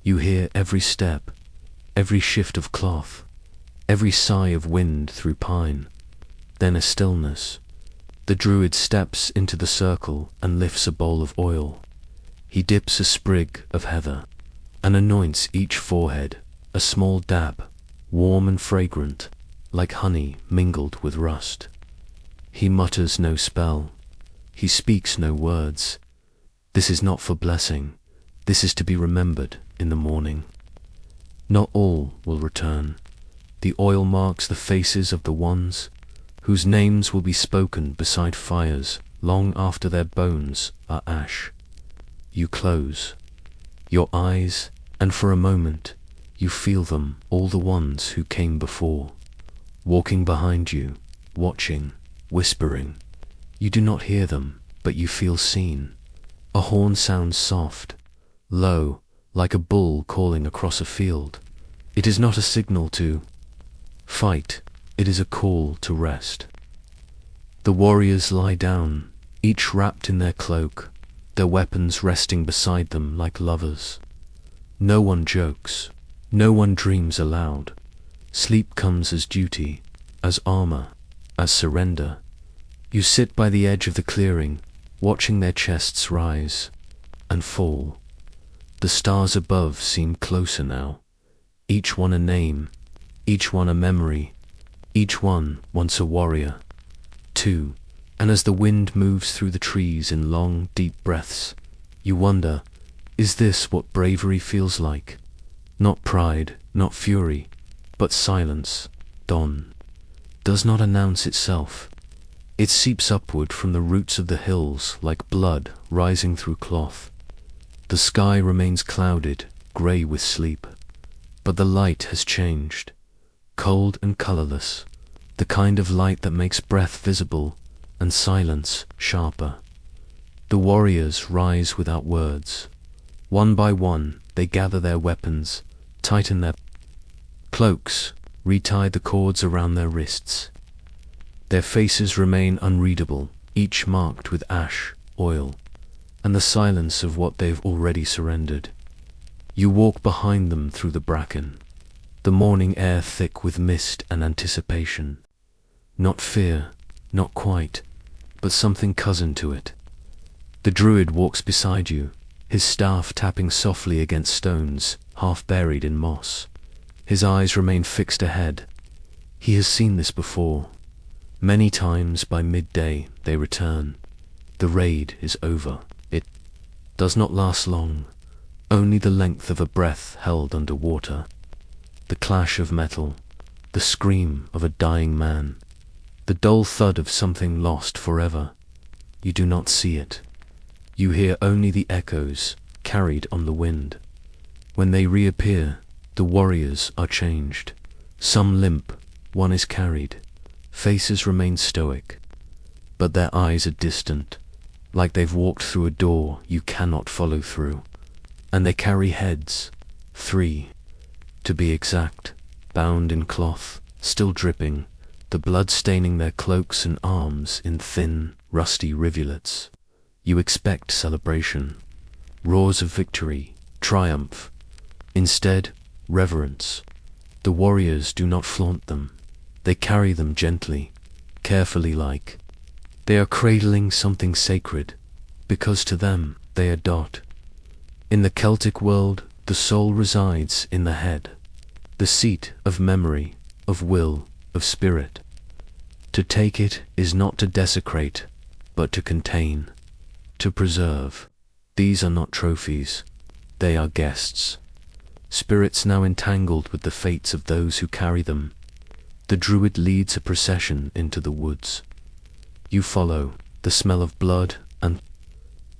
You hear every step, every shift of cloth, every sigh of wind through pine. Then a stillness. The druid steps into the circle and lifts a bowl of oil. He dips a sprig of heather and anoints each forehead, a small dab, warm and fragrant, like honey mingled with rust. He mutters no spell. He speaks no words. This is not for blessing. This is to be remembered in the morning. Not all will return. The oil marks the faces of the ones whose names will be spoken beside fires long after their bones are ash. You close your eyes, and for a moment you feel them, all the ones who came before, walking behind you, watching, whispering. You do not hear them, but you feel seen. A horn sounds soft, low, like a bull calling across a field. It is not a signal to fight, it is a call to rest. The warriors lie down, each wrapped in their cloak, their weapons resting beside them like lovers. No one jokes, no one dreams aloud. Sleep comes as duty, as armor, as surrender. You sit by the edge of the clearing, watching their chests rise and fall. The stars above seem closer now, each one a name, each one a memory, each one once a warrior. 2. And as the wind moves through the trees in long, deep breaths, you wonder, is this what bravery feels like? Not pride, not fury, but silence. Dawn does not announce itself. It seeps upward from the roots of the hills like blood rising through cloth. The sky remains clouded, grey with sleep, but the light has changed, cold and colourless, the kind of light that makes breath visible and silence sharper. The warriors rise without words. One by one, they gather their weapons, tighten their cloaks, retie the cords around their wrists. Their faces remain unreadable, each marked with ash, oil, and the silence of what they've already surrendered. You walk behind them through the bracken, the morning air thick with mist and anticipation. Not fear, not quite, but something cousin to it. The druid walks beside you, his staff tapping softly against stones, half buried in moss. His eyes remain fixed ahead. He has seen this before. Many times by midday they return. The raid is over. It does not last long, only the length of a breath held under water. The clash of metal, the scream of a dying man, the dull thud of something lost forever. You do not see it. You hear only the echoes, carried on the wind. When they reappear, the warriors are changed. Some limp, one is carried. Faces remain stoic, but their eyes are distant, like they've walked through a door you cannot follow through. And they carry heads, 3, to be exact, bound in cloth, still dripping, the blood staining their cloaks and arms in thin, rusty rivulets. You expect celebration, roars of victory, triumph. Instead, reverence. The warriors do not flaunt them. They carry them gently, carefully, like they are cradling something sacred, because to them they are dot. In the Celtic world, the soul resides in the head, the seat of memory, of will, of spirit. To take it is not to desecrate, but to contain, to preserve. These are not trophies, they are guests. Spirits now entangled with the fates of those who carry them. The druid leads a procession into the woods. You follow, the smell of blood and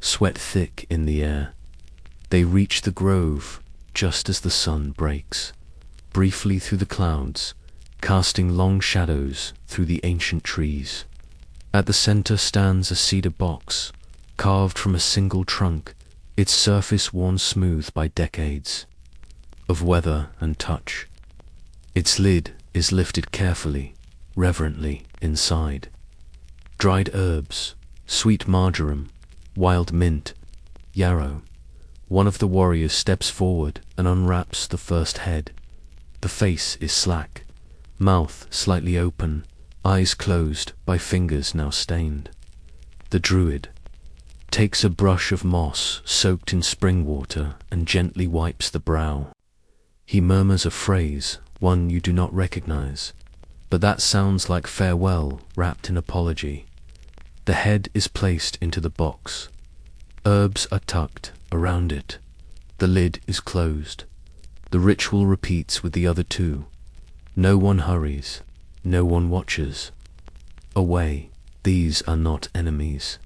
sweat thick in the air. They reach the grove just as the sun breaks, briefly through the clouds, casting long shadows through the ancient trees. At the center stands a cedar box, carved from a single trunk, its surface worn smooth by decades of weather and touch. Its lid is lifted carefully, reverently inside. Dried herbs, sweet marjoram, wild mint, yarrow. One of the warriors steps forward and unwraps the first head. The face is slack, mouth slightly open, eyes closed by fingers now stained. The druid takes a brush of moss soaked in spring water and gently wipes the brow. He murmurs a phrase, one you do not recognize, but that sounds like farewell wrapped in apology. The head is placed into the box. Herbs are tucked around it. The lid is closed. The ritual repeats with the other two. No one hurries. No one watches. Away. These are not enemies.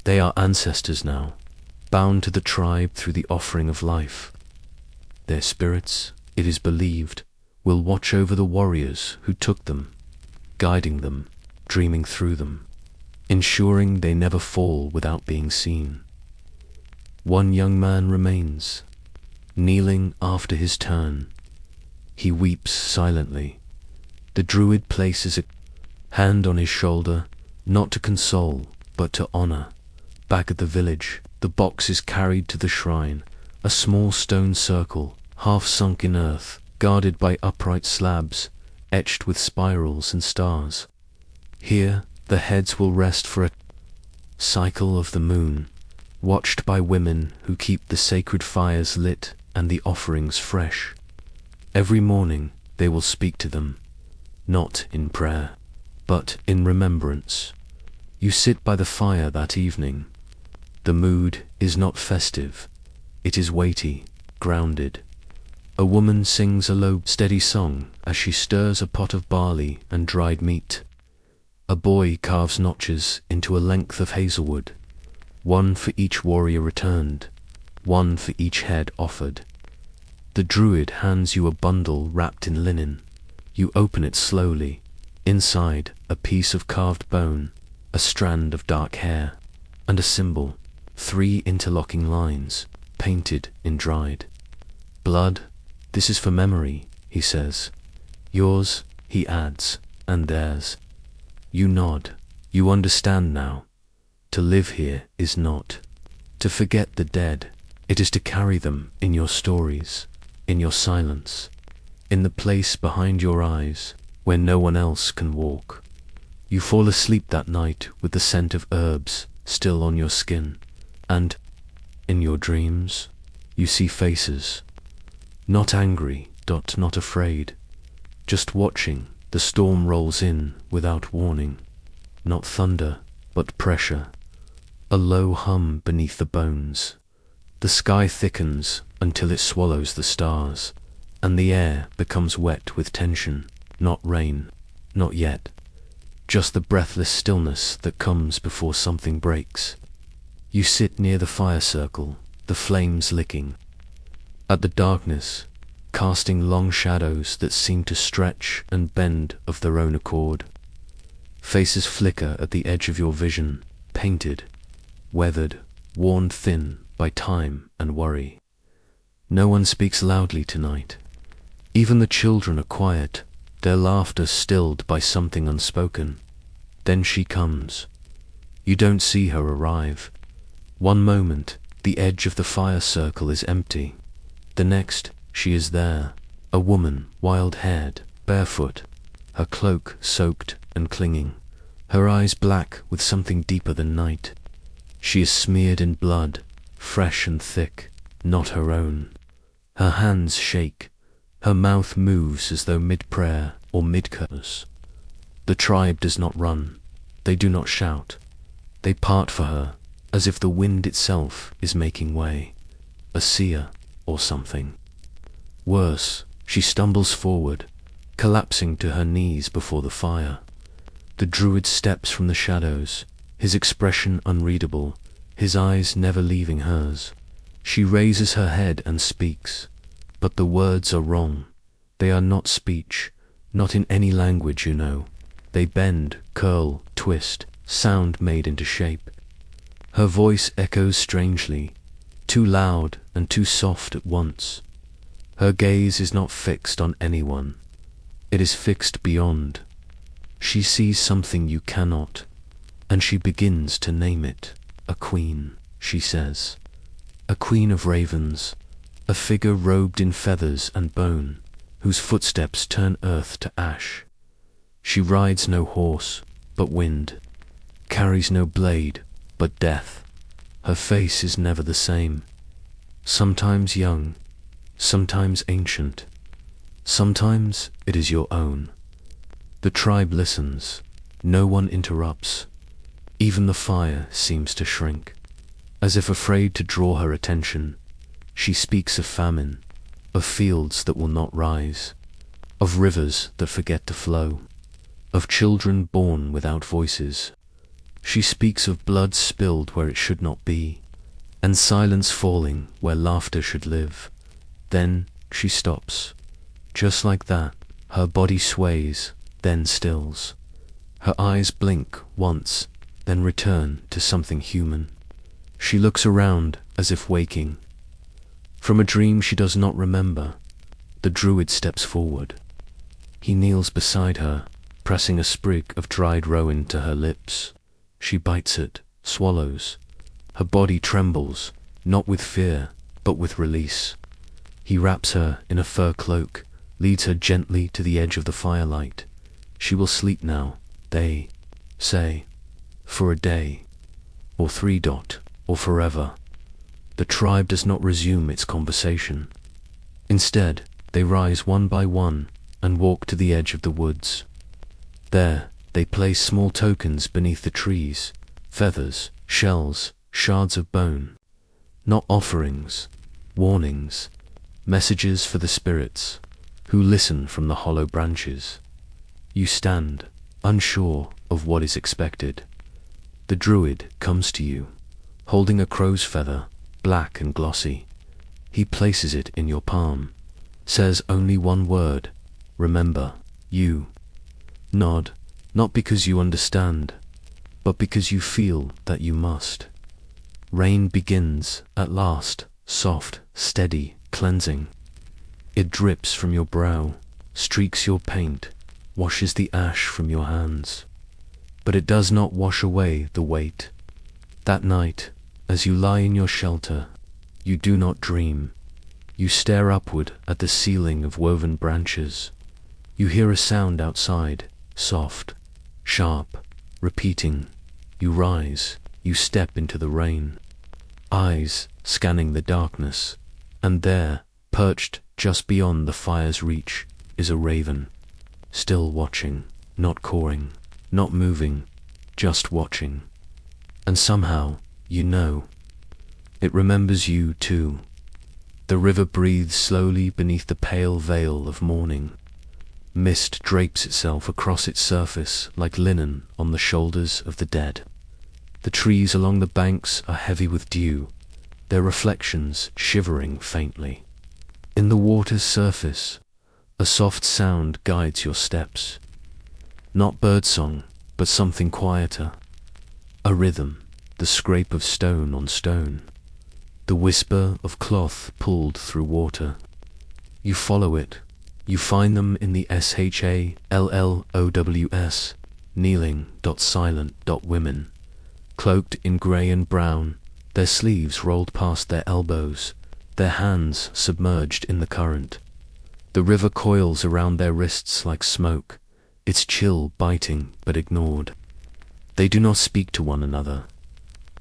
They are ancestors now, bound to the tribe through the offering of life. Their spirits, it is believed, will watch over the warriors who took them, guiding them, dreaming through them, ensuring they never fall without being seen. One young man remains, kneeling after his turn. He weeps silently. The druid places a hand on his shoulder, not to console, but to honor. Back at the village, the box is carried to the shrine, a small stone circle, half sunk in earth, guarded by upright slabs, etched with spirals and stars. Here, the heads will rest for a cycle of the moon, watched by women who keep the sacred fires lit and the offerings fresh. Every morning, they will speak to them. not in prayer, but in remembrance. You sit by the fire that evening. The mood is not festive, it is weighty, grounded. A woman sings a low, steady song as she stirs a pot of barley and dried meat. A boy carves notches into a length of hazelwood, one for each warrior returned, one for each head offered. The druid hands you a bundle wrapped in linen. You open it slowly. Inside, a piece of carved bone, a strand of dark hair, and a symbol, 3 interlocking lines, painted in dried blood. This is for memory, he says. Yours, he adds, and theirs. You nod. You understand now. To live here is not to forget the dead. It is to carry them in your stories, in your silence, in the place behind your eyes where no one else can walk. You fall asleep that night with the scent of herbs still on your skin, and in your dreams you see faces, not angry, not afraid, just watching. The storm rolls in without warning, not thunder, but pressure, a low hum beneath the bones. The sky thickens until it swallows the stars, and the air becomes wet with tension, not rain, not yet, just the breathless stillness that comes before something breaks. You sit near the fire circle, the flames licking at the darkness, casting long shadows that seem to stretch and bend of their own accord. Faces flicker at the edge of your vision, painted, weathered, worn thin by time and worry. No one speaks loudly tonight. Even the children are quiet, their laughter stilled by something unspoken. Then she comes. You don't see her arrive. One moment, the edge of the fire circle is empty. The next, she is there, a woman, wild-haired, barefoot, her cloak soaked and clinging, her eyes black with something deeper than night. She is smeared in blood, fresh and thick, not her own. Her hands shake, her mouth moves as though mid-prayer or mid-curse. The tribe does not run, they do not shout. They part for her, as if the wind itself is making way, a seer or something. Worse, she stumbles forward, collapsing to her knees before the fire. The druid steps from the shadows, his expression unreadable, his eyes never leaving hers. She raises her head and speaks, but the words are wrong. They are not speech, not in any language you know. They bend, curl, twist, sound made into shape. Her voice echoes strangely, too loud and too soft at once. Her gaze is not fixed on anyone. It is fixed beyond. She sees something you cannot, and she begins to name it. A queen, she says. A queen of ravens, a figure robed in feathers and bone, whose footsteps turn earth to ash. She rides no horse, but wind, carries no blade, but death. Her face is never the same, sometimes young, sometimes ancient, sometimes it is your own. The tribe listens, no one interrupts. Even the fire seems to shrink, as if afraid to draw her attention. She speaks of famine, of fields that will not rise, of rivers that forget to flow, of children born without voices. She speaks of blood spilled where it should not be, and silence falling where laughter should live. Then she stops. Just like that, her body sways, then stills. Her eyes blink once, then return to something human. She looks around as if waking. From a dream she does not remember, the druid steps forward. He kneels beside her, pressing a sprig of dried rowan to her lips. She bites it, swallows. Her body trembles, not with fear, but with release. He wraps her in a fur cloak, leads her gently to the edge of the firelight. She will sleep now, they say, for a day, or 3, or forever. The tribe does not resume its conversation. Instead, they rise one by one and walk to the edge of the woods. There, they place small tokens beneath the trees, feathers, shells, shards of bone. Not offerings, warnings, messages for the spirits, who listen from the hollow branches. You stand, unsure of what is expected. The druid comes to you, holding a crow's feather, black and glossy. He places it in your palm, says only one word, remember, you. Nod, not because you understand, but because you feel that you must. Rain begins, at last, soft, steady, cleansing. It drips from your brow, streaks your paint, washes the ash from your hands. But it does not wash away the weight. That night, as you lie in your shelter, you do not dream. You stare upward at the ceiling of woven branches. You hear a sound outside, soft, sharp, repeating. You rise, you step into the rain, eyes scanning the darkness, and there, perched just beyond the fire's reach, is a raven, still watching, not cawing, not moving, just watching. And somehow, you know, it remembers you too. The river breathes slowly beneath the pale veil of morning. Mist drapes itself across its surface like linen on the shoulders of the dead. The trees along the banks are heavy with dew, their reflections shivering faintly. In the water's surface, a soft sound guides your steps. Not birdsong, but something quieter. A rhythm, the scrape of stone on stone, the whisper of cloth pulled through water. You follow it. You find them in the SHALLOWS, kneeling, silent, women, cloaked in grey and brown, their sleeves rolled past their elbows, their hands submerged in the current. The river coils around their wrists like smoke, its chill biting but ignored. They do not speak to one another.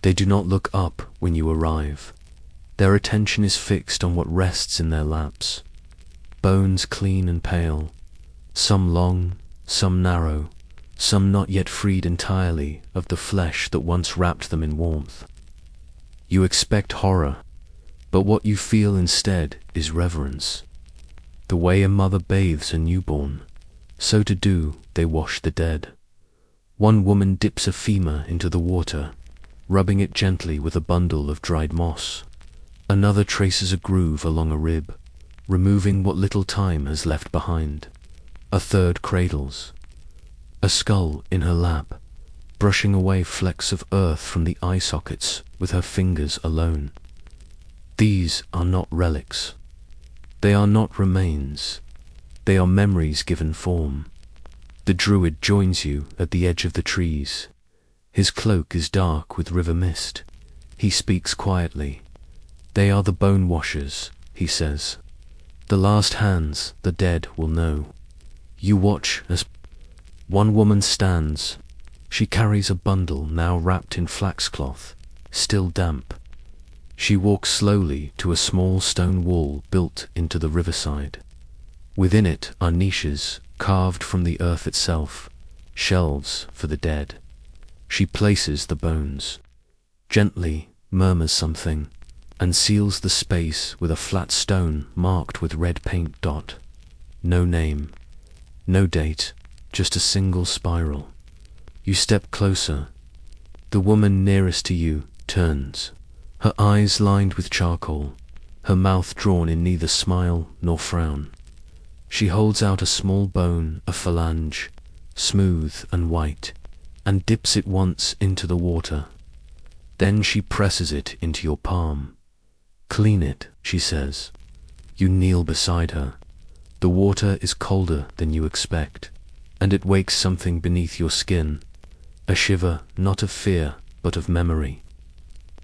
They do not look up when you arrive. Their attention is fixed on what rests in their laps. Bones clean and pale, some long, some narrow, some not yet freed entirely of the flesh that once wrapped them in warmth. You expect horror, but what you feel instead is reverence. The way a mother bathes a newborn, so to do they wash the dead. One woman dips a femur into the water, rubbing it gently with a bundle of dried moss. Another traces a groove along a rib, removing what little time has left behind. A third cradles a skull in her lap, brushing away flecks of earth from the eye sockets with her fingers alone. These are not relics. They are not remains. They are memories given form. The druid joins you at the edge of the trees. His cloak is dark with river mist. He speaks quietly. They are the bone washers, he says. The last hands the dead will know. You watch as one woman stands. She carries a bundle now wrapped in flaxcloth, still damp. She walks slowly to a small stone wall built into the riverside. Within it are niches carved from the earth itself, shelves for the dead. She places the bones, gently murmurs something, and seals the space with a flat stone marked with red paint dot. No name, no date, just a single spiral. You step closer. The woman nearest to you turns, her eyes lined with charcoal, her mouth drawn in neither smile nor frown. She holds out a small bone, a phalange, smooth and white, and dips it once into the water. Then she presses it into your palm. Clean it, she says. You kneel beside her. The water is colder than you expect, and it wakes something beneath your skin, a shiver not of fear but of memory.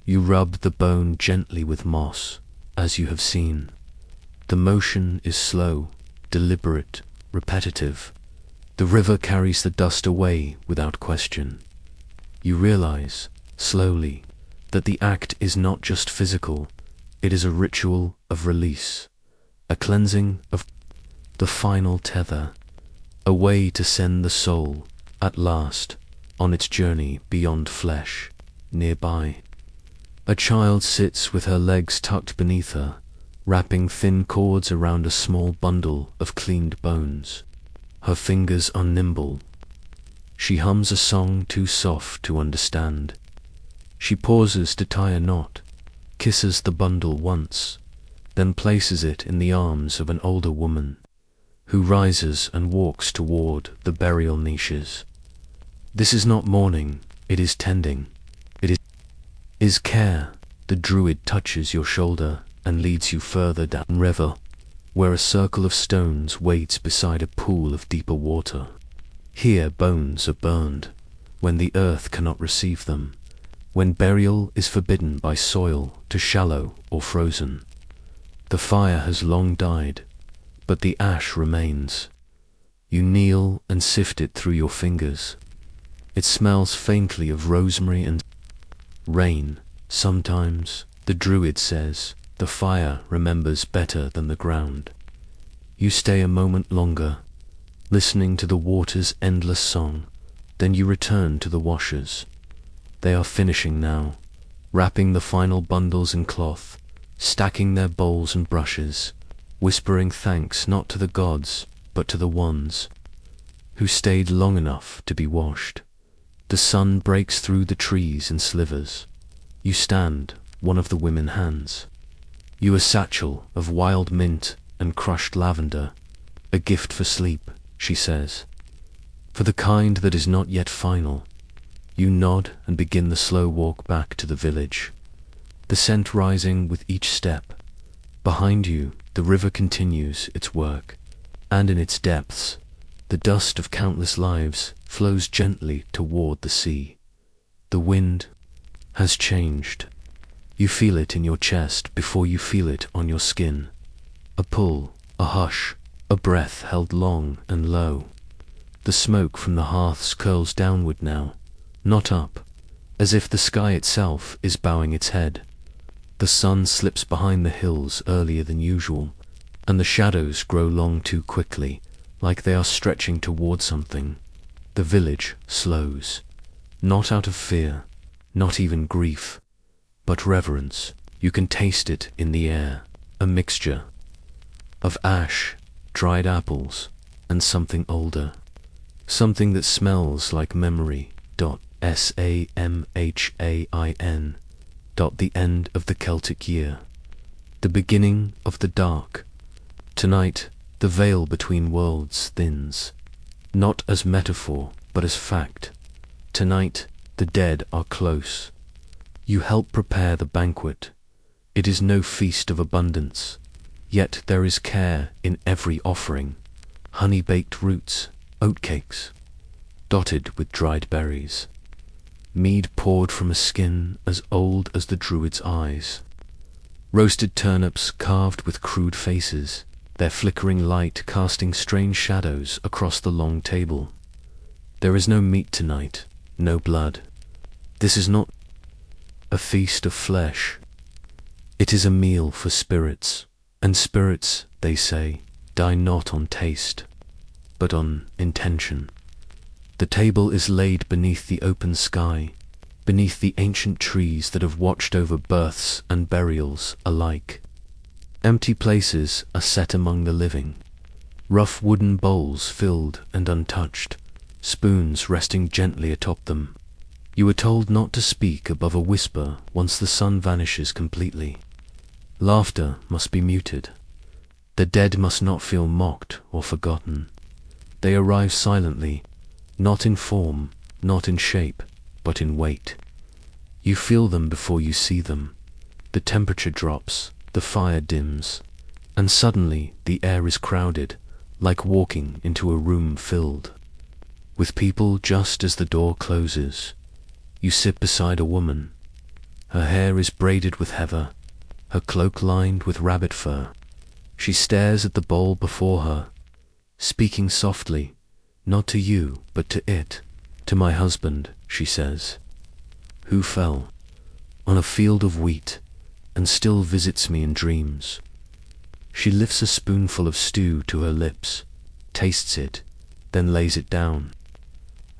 You rub the bone gently with moss, as you have seen. The motion is slow, deliberate, repetitive. The river carries the dust away without question. You realize, slowly, that the act is not just physical, it is a ritual of release, a cleansing of the final tether, a way to send the soul At last, on its journey beyond flesh, nearby, a child sits with her legs tucked beneath her, wrapping thin cords around a small bundle of cleaned bones. Her fingers are nimble. She hums a song too soft to understand. She pauses to tie a knot, kisses the bundle once, then places it in the arms of an older woman, who rises and walks toward the burial niches. This is not mourning, it is tending. It is care. The druid touches your shoulder and leads you further down the river, where a circle of stones waits beside a pool of deeper water. Here bones are burned, when the earth cannot receive them, when burial is forbidden by soil to shallow or frozen. The fire has long died, but the ash remains. You kneel and sift it through your fingers. It smells faintly of rosemary and rain. Sometimes, the druid says, the fire remembers better than the ground. You stay a moment longer, listening to the water's endless song, then you return to the washers. They are finishing now, wrapping the final bundles in cloth, stacking their bowls and brushes, whispering thanks not to the gods, but to the ones who stayed long enough to be washed. The sun breaks through the trees in slivers. You stand, one of the women hands you a satchel of wild mint and crushed lavender, a gift for sleep, she says, for the kind that is not yet final. You nod and begin the slow walk back to the village, the scent rising with each step. Behind you, the river continues its work, and in its depths, the dust of countless lives flows gently toward the sea. The wind has changed. You feel it in your chest before you feel it on your skin. A pull, a hush, a breath held long and low. The smoke from the hearths curls downward now, not up, as if the sky itself is bowing its head. The sun slips behind the hills earlier than usual, and the shadows grow long too quickly, like they are stretching toward something. The village slows, not out of fear, not even grief, but reverence. You can taste it in the air, a mixture of ash, dried apples, and something older, something that smells like memory. Samhain. The end of the Celtic year, the beginning of the dark. Tonight, the veil between worlds thins, not as metaphor, but as fact. Tonight, the dead are close. You help prepare the banquet. It is no feast of abundance, yet there is care in every offering. Honey-baked roots, oatcakes, dotted with dried berries, mead poured from a skin as old as the druid's eyes, roasted turnips carved with crude faces, their flickering light casting strange shadows across the long table. There is no meat tonight, no blood. This is not a feast of flesh. It is a meal for spirits, and spirits, they say, die not on taste, but on intention. The table is laid beneath the open sky, beneath the ancient trees that have watched over births and burials alike. Empty places are set among the living, rough wooden bowls filled and untouched, spoons resting gently atop them. You are told not to speak above a whisper once the sun vanishes completely. Laughter must be muted. The dead must not feel mocked or forgotten. They arrive silently, not in form, not in shape, but in weight. You feel them before you see them. The temperature drops, the fire dims, and suddenly the air is crowded, like walking into a room filled with people just as the door closes. You sit beside a woman. Her hair is braided with heather, her cloak lined with rabbit fur. She stares at the bowl before her, speaking softly, not to you, but to it. To my husband, she says, who fell on a field of wheat and still visits me in dreams. She lifts a spoonful of stew to her lips, tastes it, then lays it down.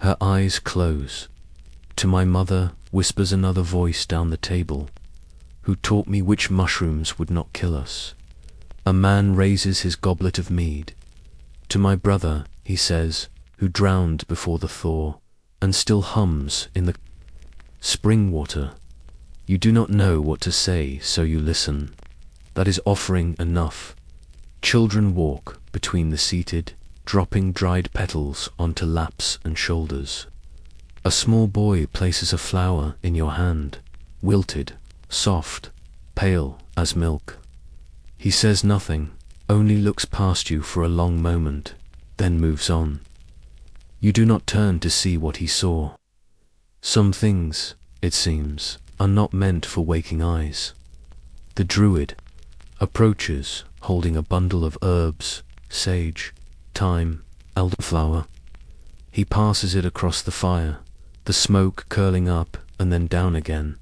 Her eyes close. To my mother whispers another voice down the table, who taught me which mushrooms would not kill us. A man raises his goblet of mead. To my brother, he says, who drowned before the thaw, and still hums in the spring water. You do not know what to say, so you listen. That is offering enough. Children walk between the seated, dropping dried petals onto laps and shoulders. A small boy places a flower in your hand, wilted, soft, pale as milk. He says nothing, only looks past you for a long moment, then moves on. You do not turn to see what he saw. Some things, it seems, are not meant for waking eyes. The druid approaches, holding a bundle of herbs, sage, thyme, elderflower. He passes it across the fire, the smoke curling up and then down again,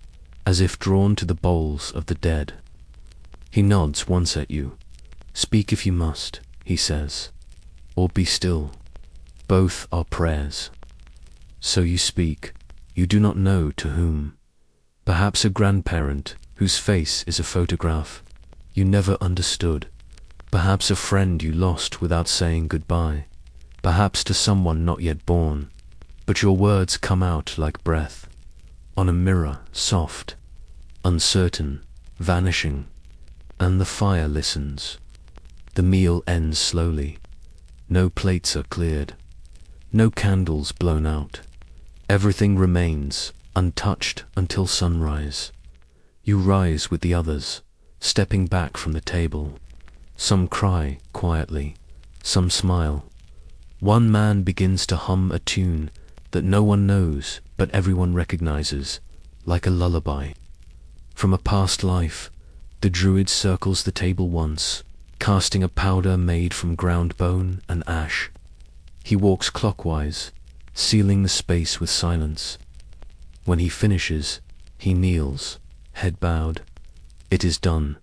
as if drawn to the bowls of the dead. He nods once at you. Speak if you must, he says, or be still. Both are prayers. So you speak. You do not know to whom. Perhaps a grandparent whose face is a photograph you never understood. Perhaps a friend you lost without saying goodbye. Perhaps to someone not yet born. But your words come out like breath, on a mirror, soft, uncertain, vanishing, and the fire listens. The meal ends slowly. No plates are cleared. No candles blown out. Everything remains untouched until sunrise. You rise with the others, stepping back from the table. Some cry quietly, some smile. One man begins to hum a tune that no one knows but everyone recognizes, like a lullaby. From a past life, the druid circles the table once, casting a powder made from ground bone and ash. He walks clockwise, sealing the space with silence. When he finishes, he kneels, head bowed. It is done.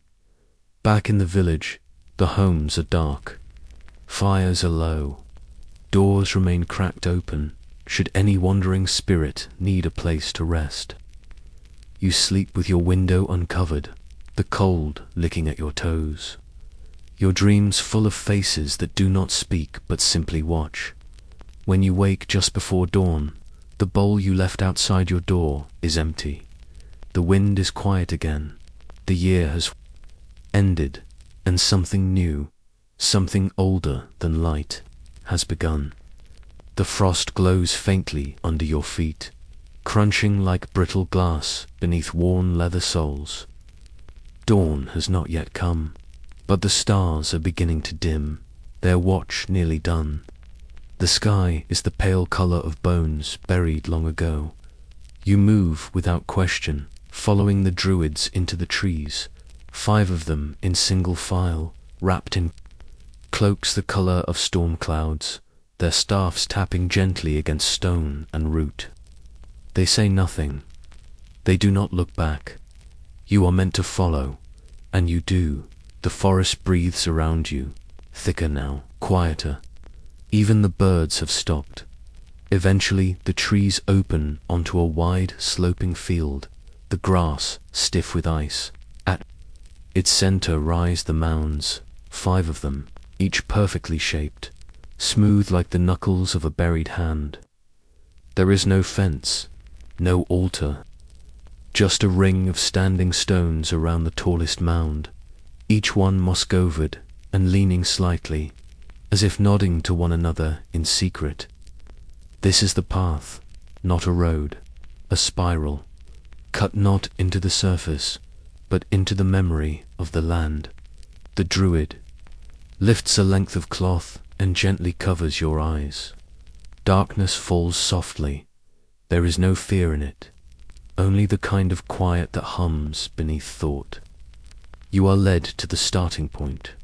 Back in the village, the homes are dark. Fires are low. Doors remain cracked open, should any wandering spirit need a place to rest. You sleep with your window uncovered, the cold licking at your toes. Your dreams full of faces that do not speak but simply watch. When you wake just before dawn, the bowl you left outside your door is empty. The wind is quiet again. The year has ended, and something new, something older than light, has begun. The frost glows faintly under your feet, crunching like brittle glass beneath worn leather soles. Dawn has not yet come, but the stars are beginning to dim, their watch nearly done. The sky is the pale color of bones buried long ago. You move without question, following the druids into the trees, 5 of them in single file, wrapped in cloaks the color of storm clouds, their staffs tapping gently against stone and root. They say nothing. They do not look back. You are meant to follow, and you do. The forest breathes around you, thicker now, quieter. Even the birds have stopped. Eventually, the trees open onto a wide, sloping field, the grass stiff with ice. At its center rise the mounds, 5 of them, each perfectly shaped, smooth like the knuckles of a buried hand. There is no fence, no altar, just a ring of standing stones around the tallest mound, each one moss-covered and leaning slightly, as if nodding to one another in secret. This is the path, not a road, a spiral, cut not into the surface, but into the memory of the land. The druid lifts a length of cloth and gently covers your eyes. Darkness falls softly. There is no fear in it, only the kind of quiet that hums beneath thought. You are led to the starting point,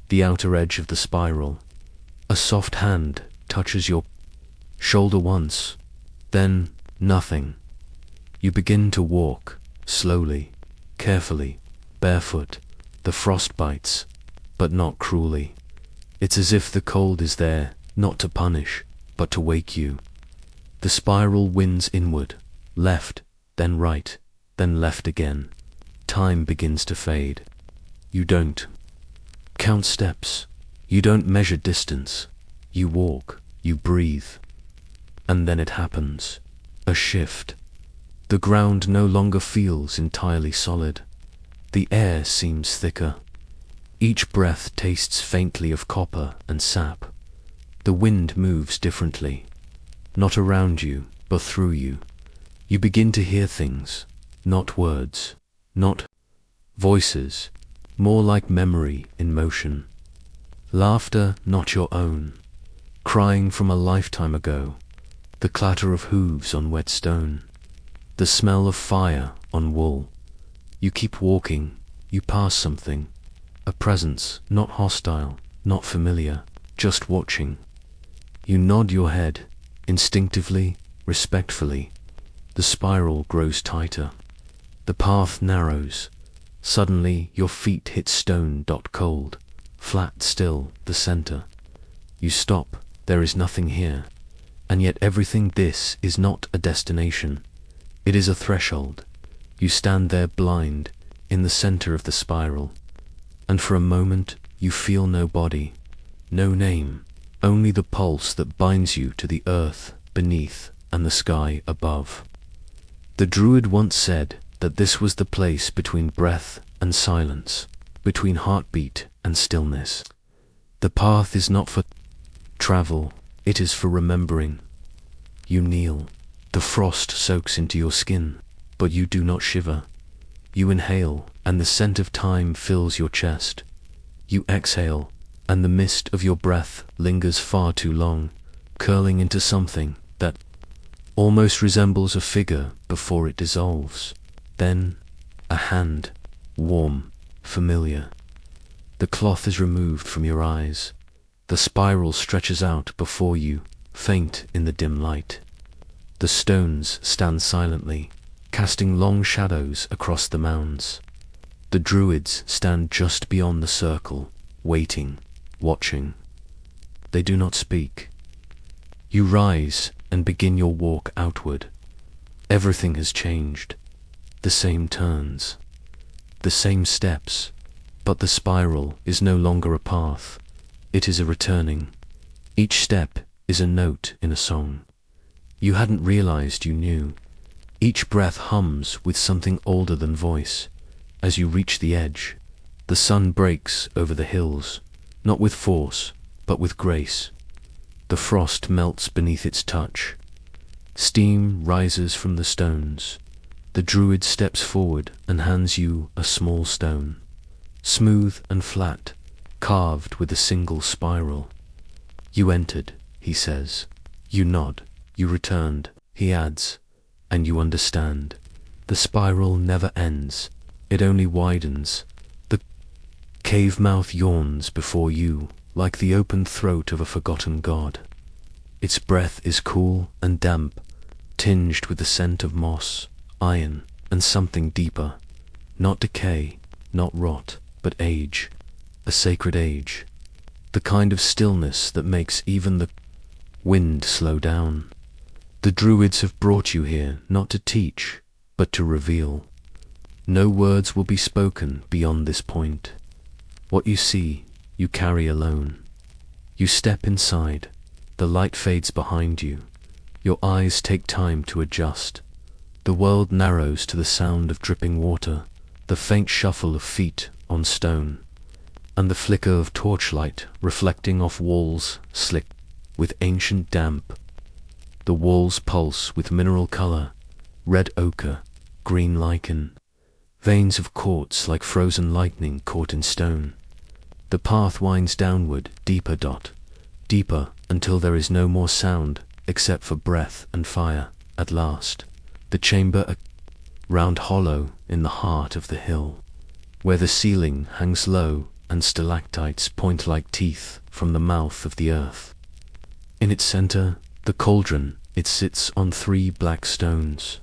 the outer edge of the spiral. A soft hand touches your shoulder once, then nothing. You begin to walk, slowly, carefully, barefoot. The frost bites, but not cruelly. It's as if the cold is there, not to punish, but to wake you. The The spiral winds inward, left, then right, then left again. Time begins to fade. You don't count steps. You don't measure distance. You walk, you breathe. And then it happens. A shift. The ground no longer feels entirely solid. The air seems thicker. Each breath tastes faintly of copper and sap. The wind moves differently. Not around you, but through you. You begin to hear things, not words, not voices, more like memory in motion. Laughter not your own, crying from a lifetime ago. The clatter of hooves on wet stone. The smell of fire on wool. You keep walking, you pass something. A presence, not hostile, not familiar, just watching. You nod your head, instinctively, respectfully. The spiral grows tighter. The path narrows. Suddenly your feet hit stone cold, flat still, the center. You stop, there is nothing here. And yet everything this is not a destination. It is a threshold. You stand there blind, in the center of the spiral. And for a moment you feel no body, no name, only the pulse that binds you to the earth beneath and the sky above. The Druid once said that this was the place between breath and silence, between heartbeat and stillness. The path is not for travel, it is for remembering. You kneel. The frost soaks into your skin, but you do not shiver. You inhale, and the scent of time fills your chest. You exhale, and the mist of your breath lingers far too long, curling into something that almost resembles a figure before it dissolves. Then, a hand, warm, familiar. The cloth is removed from your eyes. The spiral stretches out before you, faint in the dim light. The stones stand silently, casting long shadows across the mounds. The Druids stand just beyond the circle, waiting, watching. They do not speak. You rise and begin your walk outward. Everything has changed. The same turns, the same steps, but the spiral is no longer a path. It is a returning. Each step is a note in a song. You hadn't realized you knew. Each breath hums with something older than voice. As you reach the edge, the sun breaks over the hills, not with force, but with grace. The frost melts beneath its touch. Steam rises from the stones. The Druid steps forward and hands you a small stone, smooth and flat, carved with a single spiral. You entered, he says. You nod. You returned, he adds, and you understand. The spiral never ends. It only widens. The cave mouth yawns before you, like the open throat of a forgotten god. Its breath is cool and damp, tinged with the scent of moss, iron, and something deeper. Not decay, not rot, but age. A sacred age. The kind of stillness that makes even the wind slow down. The Druids have brought you here not to teach, but to reveal. No words will be spoken beyond this point. What you see, you carry alone. You step inside. The light fades behind you. Your eyes take time to adjust. The world narrows to the sound of dripping water, the faint shuffle of feet on stone, and the flicker of torchlight reflecting off walls slick with ancient damp. The walls pulse with mineral color, red ochre, green lichen, veins of quartz like frozen lightning caught in stone. The path winds downward, deeper, deeper, until there is no more sound except for breath and fire. At last, the chamber, a round hollow in the heart of the hill, where the ceiling hangs low and stalactites point like teeth from the mouth of the earth. In its center, the cauldron. It sits on 3 black stones,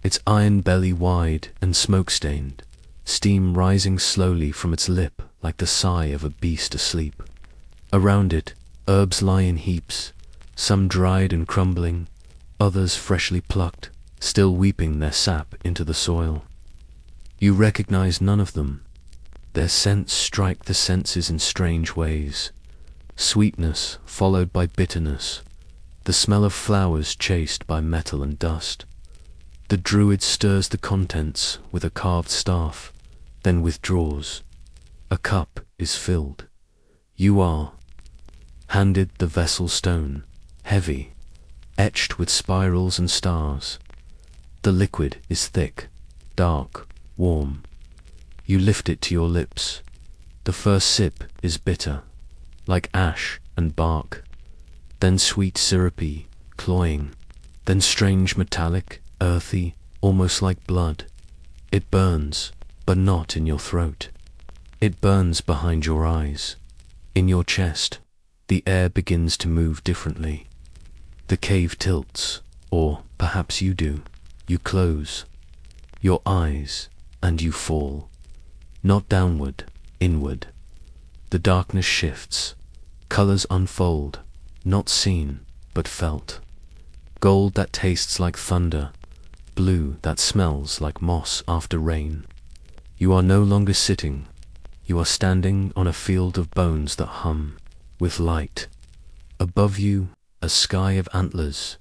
its iron belly wide and smoke-stained, steam rising slowly from its lip like the sigh of a beast asleep. Around it, herbs lie in heaps, some dried and crumbling, others freshly plucked, still weeping their sap into the soil. You recognize none of them. Their scents strike the senses in strange ways. Sweetness followed by bitterness, the smell of flowers chased by metal and dust. The druid stirs the contents with a carved staff, then withdraws. A cup is filled. You are handed the vessel stone, heavy, etched with spirals and stars. The liquid is thick, dark, warm. You lift it to your lips. The first sip is bitter, like ash and bark, then sweet syrupy, cloying, then strange metallic, earthy, almost like blood. It burns, but not in your throat. It burns behind your eyes. In your chest, the air begins to move differently. The cave tilts, or perhaps you do. You close your eyes and you fall. Not downward, inward. The darkness shifts. Colors unfold, not seen, but felt. Gold that tastes like thunder, blue that smells like moss after rain. You are no longer sitting. You are standing on a field of bones that hum with light. Above you, a sky of antlers.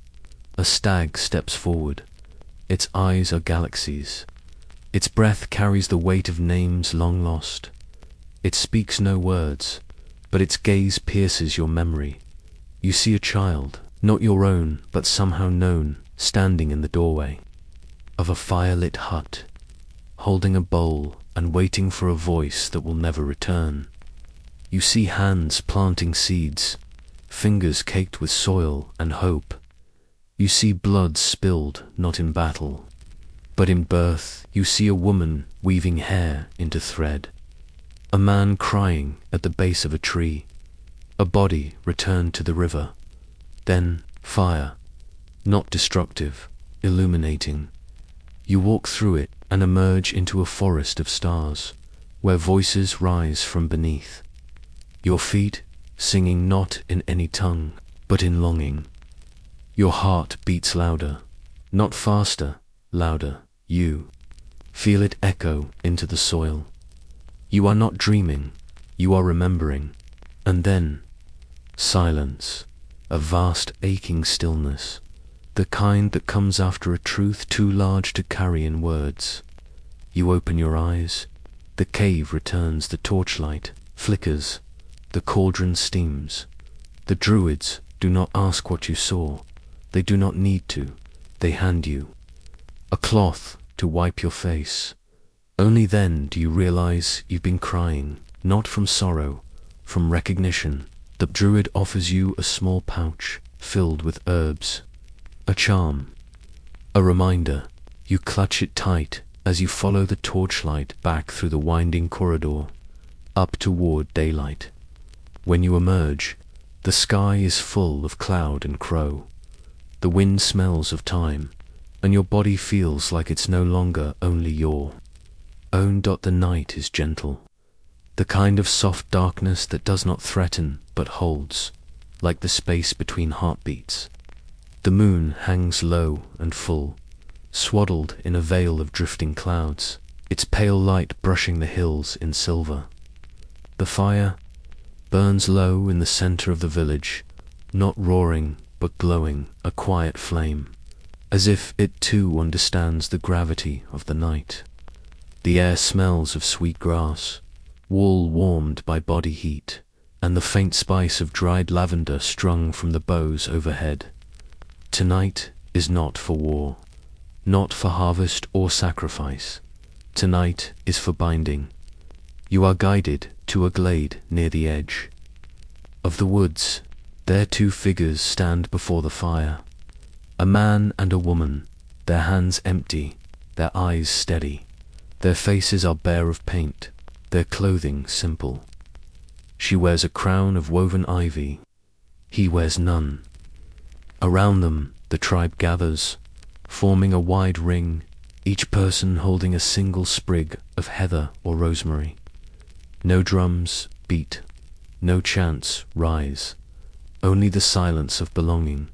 A stag steps forward. Its eyes are galaxies. Its breath carries the weight of names long lost. It speaks no words, but its gaze pierces your memory. You see a child, not your own, but somehow known, standing in the doorway of a fire-lit hut, holding a bowl and waiting for a voice that will never return. You see hands planting seeds, fingers caked with soil and hope. You see blood spilled not in battle, but in birth. You see a woman weaving hair into thread, a man crying at the base of a tree, a body returned to the river. Then fire, not destructive, illuminating. You walk through it and emerge into a forest of stars, where voices rise from beneath. Your feet singing not in any tongue, but in longing. Your heart beats louder, not faster, louder. You feel it echo into the soil. You are not dreaming, you are remembering. And then, silence, a vast aching stillness, the kind that comes after a truth too large to carry in words. You open your eyes, the cave returns, the torchlight flickers, the cauldron steams. The druids do not ask what you saw, they do not need to, they hand you a cloth to wipe your face. Only then do you realize you've been crying, not from sorrow, from recognition. The druid offers you a small pouch filled with herbs, a charm, a reminder. You clutch it tight as you follow the torchlight back through the winding corridor, up toward daylight. When you emerge, the sky is full of cloud and crow. The wind smells of time, and your body feels like it's no longer only your own. The night is gentle, the kind of soft darkness that does not threaten but holds, like the space between heartbeats. The moon hangs low and full, swaddled in a veil of drifting clouds, its pale light brushing the hills in silver. The fire burns low in the center of the village, not roaring but glowing, a quiet flame, as if it too understands the gravity of the night. The air smells of sweet grass, wool warmed by body heat, and the faint spice of dried lavender strung from the boughs overhead. Tonight is not for war, not for harvest or sacrifice. Tonight is for binding. You are guided to a glade near the edge of the woods. There two figures stand before the fire, a man and a woman, their hands empty, their eyes steady. Their faces are bare of paint, their clothing simple. She wears a crown of woven ivy, he wears none. Around them the tribe gathers, forming a wide ring, each person holding a single sprig of heather or rosemary. No drums beat, no chants rise, only the silence of belonging.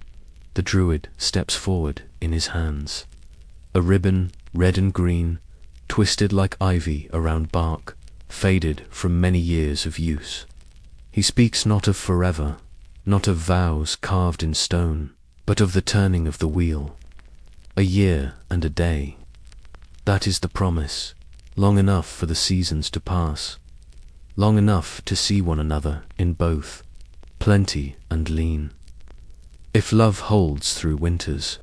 The druid steps forward in his hands. A ribbon, red and green, twisted like ivy around bark, faded from many years of use. He speaks not of forever, not of vows carved in stone, but of the turning of the wheel. A year and a day. That is the promise, long enough for the seasons to pass, long enough to see one another in both, plenty and lean. If love holds through winter's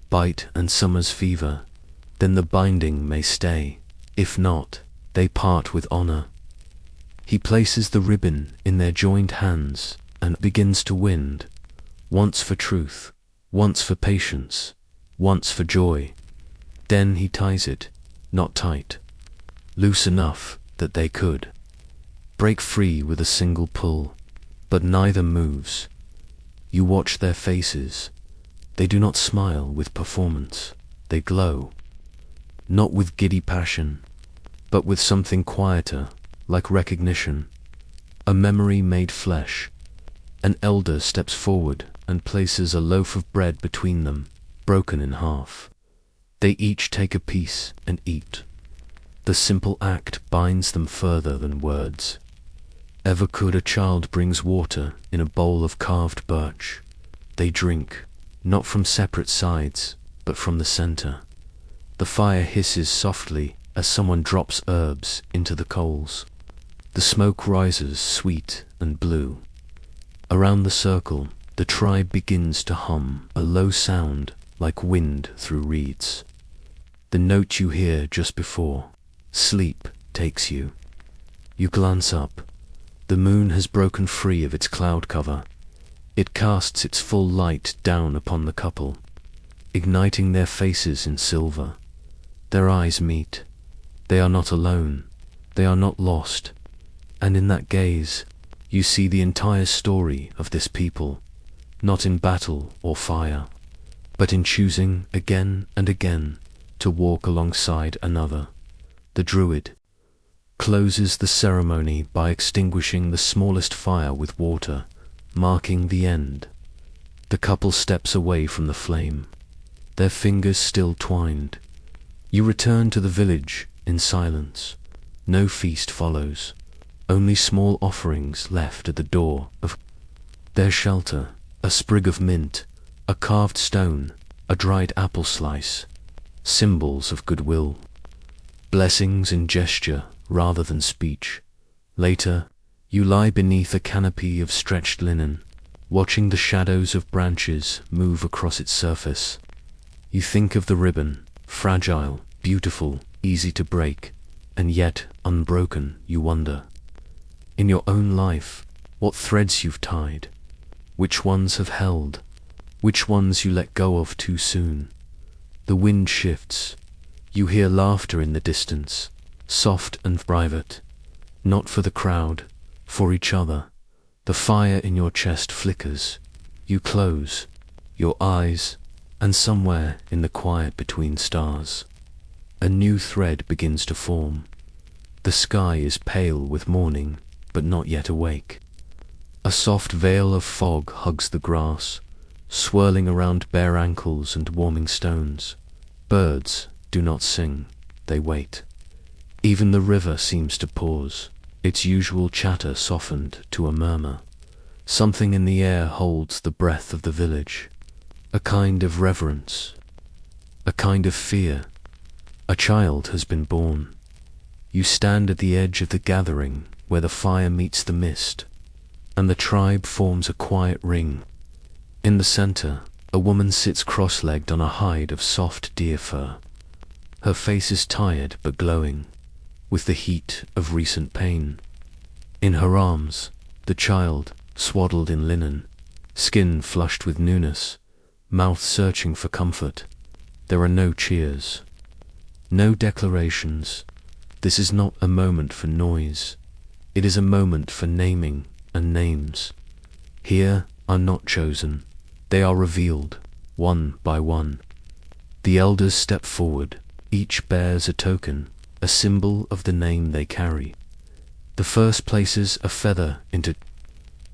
bite and summer's fever, then the binding may stay. If not, they part with honor. He places the ribbon in their joined hands and begins to wind, once for truth, once for patience, once for joy. Then he ties it, not tight, loose enough that they could break free with a single pull, but neither moves. You watch their faces. They do not smile with performance. They glow, not with giddy passion, but with something quieter, like recognition, a memory made flesh. An elder steps forward and places a loaf of bread between them, broken in half. They each take a piece and eat. The simple act binds them further than words. Ever could a child brings water in a bowl of carved birch. They drink, not from separate sides, but from the center. The fire hisses softly as someone drops herbs into the coals. The smoke rises sweet and blue. Around the circle, the tribe begins to hum a low sound like wind through reeds. The note you hear just before sleep takes you. You glance up. The moon has broken free of its cloud cover. It casts its full light down upon the couple, igniting their faces in silver. Their eyes meet. They are not alone. They are not lost. And in that gaze, you see the entire story of this people, not in battle or fire, but in choosing again and again to walk alongside another. The druid closes the ceremony by extinguishing the smallest fire with water, marking the end. The couple steps away from the flame, their fingers still twined. You return to the village in silence. No feast follows, only small offerings left at the door of their shelter, a sprig of mint, a carved stone, a dried apple slice, symbols of goodwill, blessings in gesture rather than speech. Later, you lie beneath a canopy of stretched linen, watching the shadows of branches move across its surface. You think of the ribbon, fragile, beautiful, easy to break, and yet unbroken. You wonder, in your own life, what threads you've tied, which ones have held, which ones you let go of too soon. The wind shifts. You hear laughter in the distance, soft and private, not for the crowd, for each other. The fire in your chest flickers. You close your eyes, and somewhere in the quiet between stars, a new thread begins to form. The sky is pale with morning, but not yet awake. A soft veil of fog hugs the grass, swirling around bare ankles and warming stones. Birds do not sing, they wait. Even the river seems to pause, its usual chatter softened to a murmur. Something in the air holds the breath of the village, a kind of reverence, a kind of fear. A child has been born. You stand at the edge of the gathering where the fire meets the mist, and the tribe forms a quiet ring. In the center, a woman sits cross-legged on a hide of soft deer fur. Her face is tired but glowing, with the heat of recent pain. In her arms, the child, swaddled in linen, skin flushed with newness, mouth searching for comfort. There are no cheers, no declarations. This is not a moment for noise. It is a moment for naming and names. Here are not chosen. They are revealed, one by one. The elders step forward. Each bears a token, a symbol of the name they carry. The first places a feather into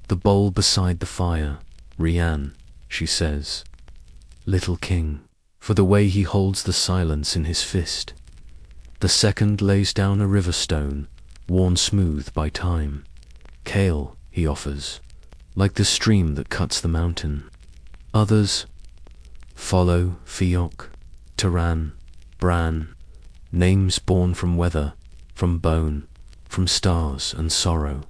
the bowl beside the fire. Rian, she says, little king, for the way he holds the silence in his fist. The second lays down a river stone, worn smooth by time. Kale, he offers, like the stream that cuts the mountain. Others follow Fiok, Taran, Bran, names born from weather, from bone, from stars and sorrow.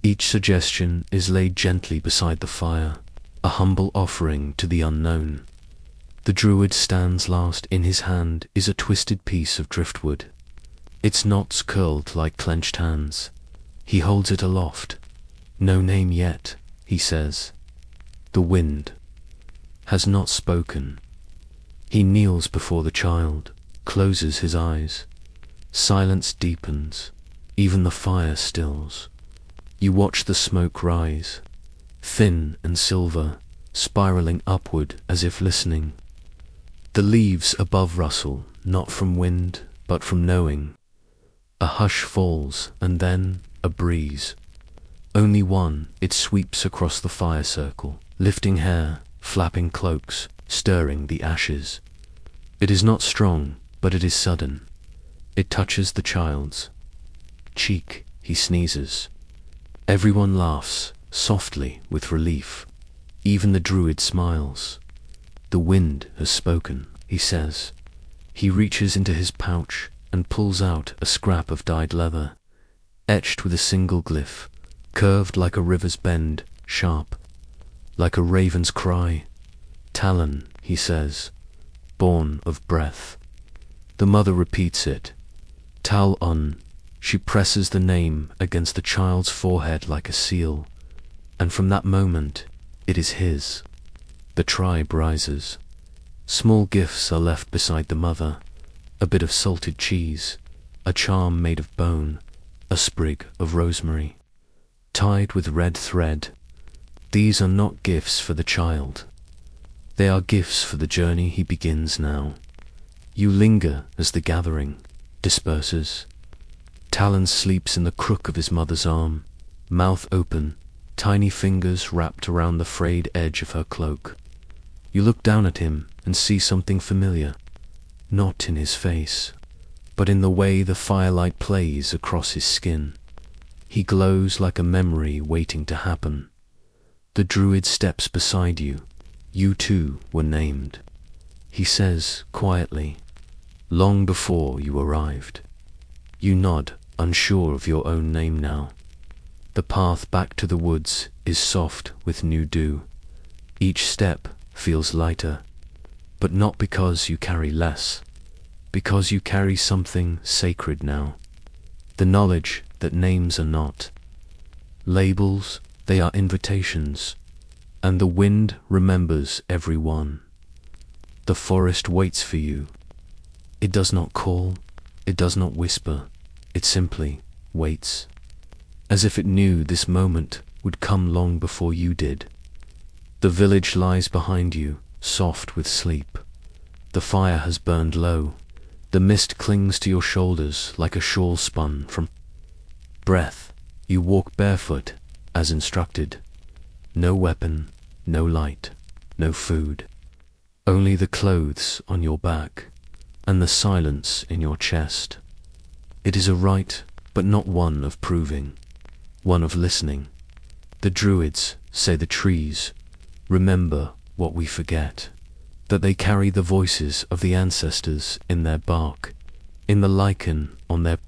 Each suggestion is laid gently beside the fire, a humble offering to the unknown. The druid stands last. In his hand is a twisted piece of driftwood, its knots curled like clenched hands. He holds it aloft. No name yet, he says. The wind has not spoken. He kneels before the child, closes his eyes. Silence deepens, even the fire stills. You watch the smoke rise, thin and silver, spiraling upward as if listening. The leaves above rustle, not from wind, but from knowing. A hush falls, and then a breeze. Only one, it sweeps across the fire circle, lifting hair, flapping cloaks, stirring the ashes. It is not strong, but it is sudden. It touches the child's cheek. He sneezes. Everyone laughs, softly, with relief. Even the druid smiles. The wind has spoken, he says. He reaches into his pouch and pulls out a scrap of dyed leather, etched with a single glyph, curved like a river's bend, sharp, like a raven's cry. Talon, he says, born of breath. The mother repeats it. Tal-un. She presses the name against the child's forehead like a seal, and from that moment, it is his. The tribe rises. Small gifts are left beside the mother, a bit of salted cheese, a charm made of bone, a sprig of rosemary, tied with red thread. These are not gifts for the child. They are gifts for the journey he begins now. You linger as the gathering disperses. Talon sleeps in the crook of his mother's arm, mouth open, tiny fingers wrapped around the frayed edge of her cloak. You look down at him and see something familiar, not in his face, but in the way the firelight plays across his skin. He glows like a memory waiting to happen. The druid steps beside you. You too were named. He says quietly, long before you arrived. You nod, unsure of your own name now. The path back to the woods is soft with new dew. Each step feels lighter, but not because you carry less, because you carry something sacred now. The knowledge that names are not labels, they are invitations, and the wind remembers every one. The forest waits for you. It does not call, it does not whisper, it simply waits, as if it knew this moment would come long before you did. The village lies behind you, soft with sleep. The fire has burned low. The mist clings to your shoulders like a shawl spun from breath. You walk barefoot, as instructed. No weapon, no light, no food. Only the clothes on your back, and the silence in your chest. It is a rite, but not one of proving, one of listening. The druids, say the trees, remember what we forget, that they carry the voices of the ancestors in their bark, in the lichen on their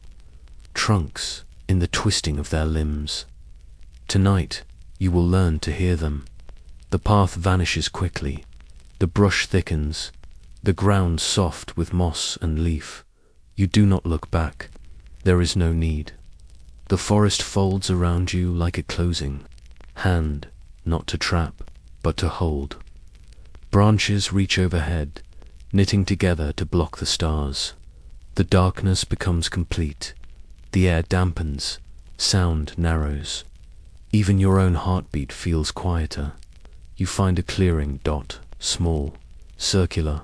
trunks, in the twisting of their limbs. Tonight, you will learn to hear them. The path vanishes quickly, the brush thickens, the ground soft with moss and leaf. You do not look back. There is no need. The forest folds around you like a closing hand, not to trap, but to hold. Branches reach overhead, knitting together to block the stars. The darkness becomes complete. The air dampens, sound narrows. Even your own heartbeat feels quieter. You find a clearing dot, small, circular.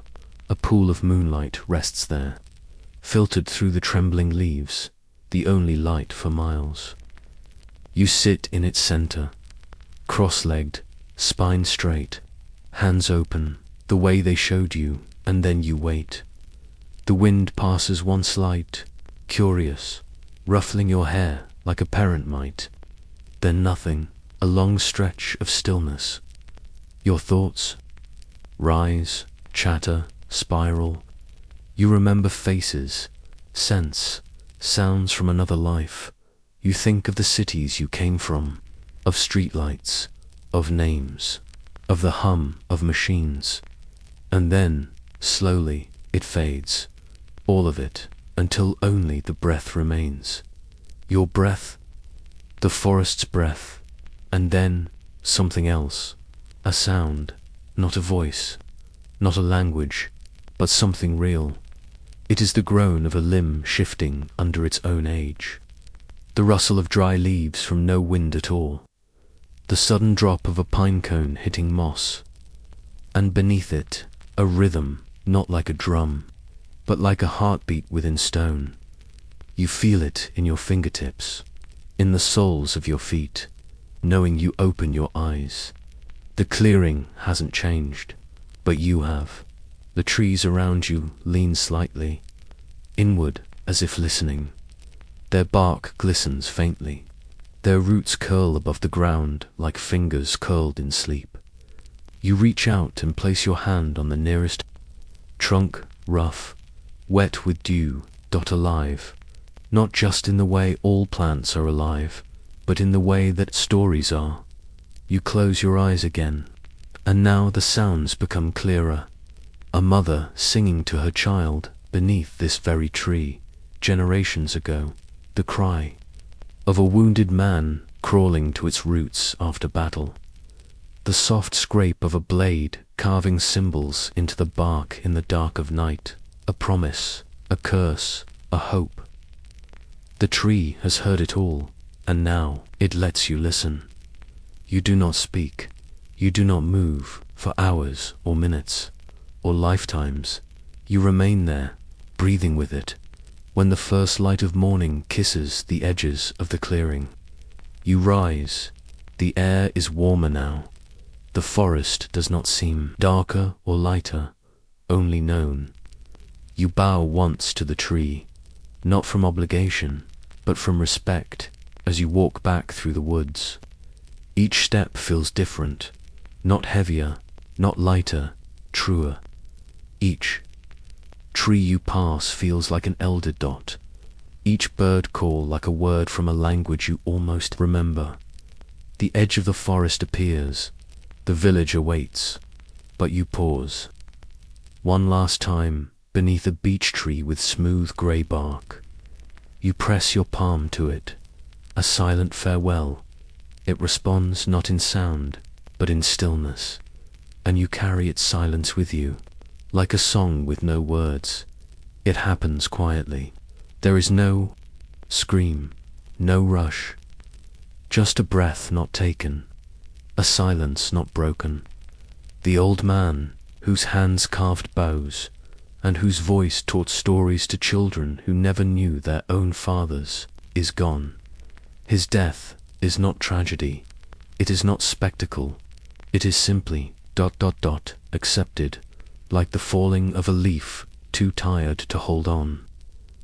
A pool of moonlight rests there, filtered through the trembling leaves, the only light for miles. You sit in its center, cross-legged, spine straight, hands open, the way they showed you, and then you wait. The wind passes once light, curious, ruffling your hair like a parent might. Then nothing, a long stretch of stillness. Your thoughts rise, chatter, spiral. You remember faces, scents, sounds from another life. You think of the cities you came from, of streetlights, of names, of the hum of machines. And then, slowly, it fades, all of it, until only the breath remains. Your breath, the forest's breath, and then something else, a sound, not a voice, not a language, but something real. It is the groan of a limb shifting under its own age, the rustle of dry leaves from no wind at all, the sudden drop of a pine cone hitting moss, and beneath it, a rhythm, not like a drum, but like a heartbeat within stone. You feel it in your fingertips, in the soles of your feet, knowing you open your eyes. The clearing hasn't changed, but you have. The trees around you lean slightly, inward as if listening. Their bark glistens faintly. Their roots curl above the ground like fingers curled in sleep. You reach out and place your hand on the nearest trunk, rough, wet with dew, alive. Not just in the way all plants are alive, but in the way that stories are. You close your eyes again, and now the sounds become clearer. A mother singing to her child beneath this very tree, generations ago. The cry of a wounded man crawling to its roots after battle. The soft scrape of a blade carving symbols into the bark in the dark of night. A promise, a curse, a hope. The tree has heard it all, and now it lets you listen. You do not speak, you do not move for hours or minutes or lifetimes. You remain there, breathing with it. When the first light of morning kisses the edges of the clearing, you rise. The air is warmer now. The forest does not seem darker or lighter, only known. You bow once to the tree, not from obligation, but from respect, as you walk back through the woods. Each step feels different, not heavier, not lighter, truer. Each tree you pass feels like an elder dot. Each bird call like a word from a language you almost remember. The edge of the forest appears. The village awaits, but you pause. One last time, beneath a beech tree with smooth grey bark. You press your palm to it, a silent farewell. It responds not in sound, but in stillness, and you carry its silence with you, like a song with no words. It happens quietly. There is no scream, no rush, just a breath not taken, a silence not broken. The old man, whose hands carved bows, and whose voice taught stories to children who never knew their own fathers, is gone. His death is not tragedy, it is not spectacle, it is simply ... accepted, like the falling of a leaf too tired to hold on.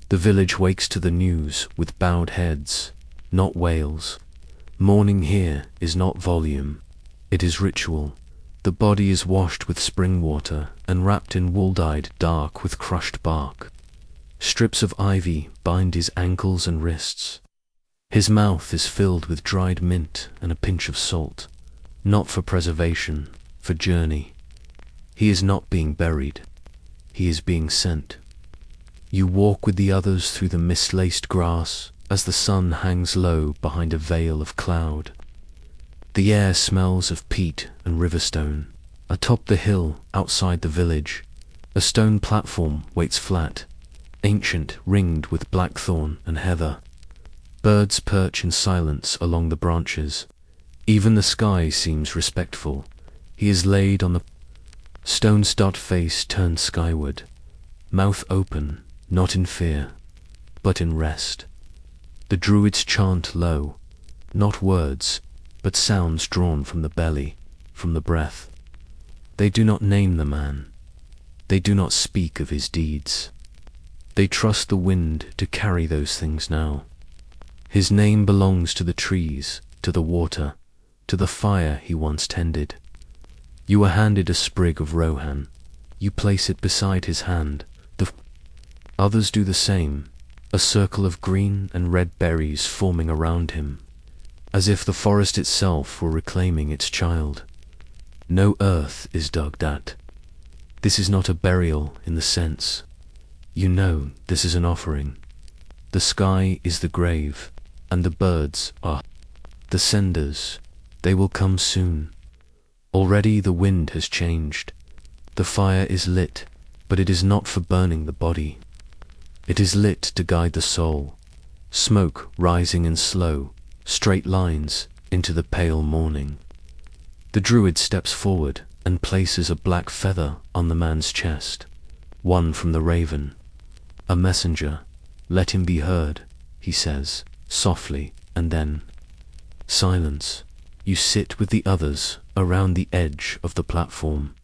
The village wakes to the news with bowed heads, not wails. Mourning here is not volume, it is ritual. The body is washed with spring water and wrapped in wool dyed dark with crushed bark. Strips of ivy bind his ankles and wrists. His mouth is filled with dried mint and a pinch of salt, not for preservation, for journey. He is not being buried, he is being sent. You walk with the others through the mist-laced grass as the sun hangs low behind a veil of cloud. The air smells of peat and riverstone. Atop the hill outside the village, a stone platform waits flat, ancient, ringed with blackthorn and heather. Birds perch in silence along the branches. Even the sky seems respectful. He is laid on the stone's face turned skyward, mouth open, not in fear, but in rest. The druids chant low, not words, but sounds drawn from the belly, from the breath. They do not name the man. They do not speak of his deeds. They trust the wind to carry those things now. His name belongs to the trees, to the water, to the fire he once tended. You are handed a sprig of rohan. You place it beside his hand. Others do the same, a circle of green and red berries forming around him, as if the forest itself were reclaiming its child. No earth is dug at. This is not a burial in the sense. You know this is an offering. The sky is the grave, and the birds are the senders. They will come soon. Already the wind has changed. The fire is lit, but it is not for burning the body. It is lit to guide the soul, smoke rising in slow, straight lines into the pale morning. The druid steps forward and places a black feather on the man's chest, one from the raven. A messenger, let him be heard, he says, softly, and then silence. You sit with the others around the edge of the platform.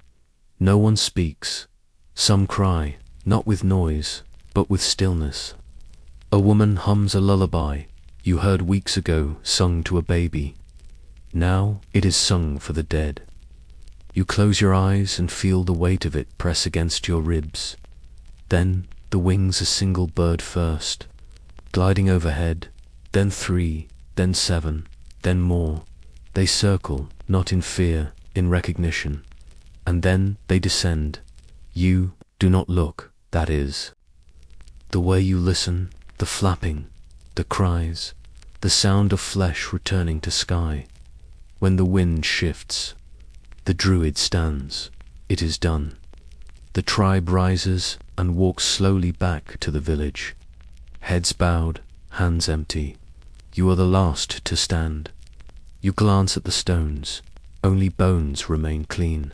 No one speaks. Some cry, not with noise, but with stillness. A woman hums a lullaby you heard weeks ago sung to a baby. Now it is sung for the dead. You close your eyes and feel the weight of it press against your ribs. Then the wings a single bird first, gliding overhead, then 3, then 7, then more. They circle, not in fear, in recognition. And then they descend. You do not look, that is. The way you listen, the flapping, the cries, the sound of flesh returning to sky. When the wind shifts, the druid stands. It is done. The tribe rises and walks slowly back to the village. Heads bowed, hands empty. You are the last to stand. You glance at the stones. Only bones remain clean,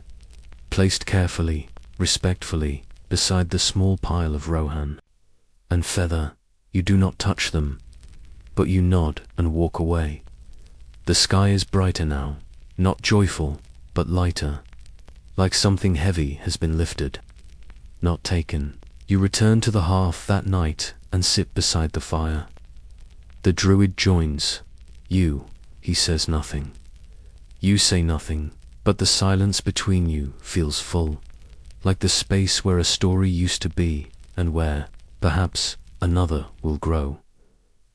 placed carefully, respectfully, beside the small pile of rohan and feather. You do not touch them, but you nod and walk away. The sky is brighter now, not joyful, but lighter, like something heavy has been lifted, not taken. You return to the hearth that night and sit beside the fire. The druid joins. He says nothing. You say nothing, but the silence between you feels full, like the space where a story used to be and where, perhaps, another will grow.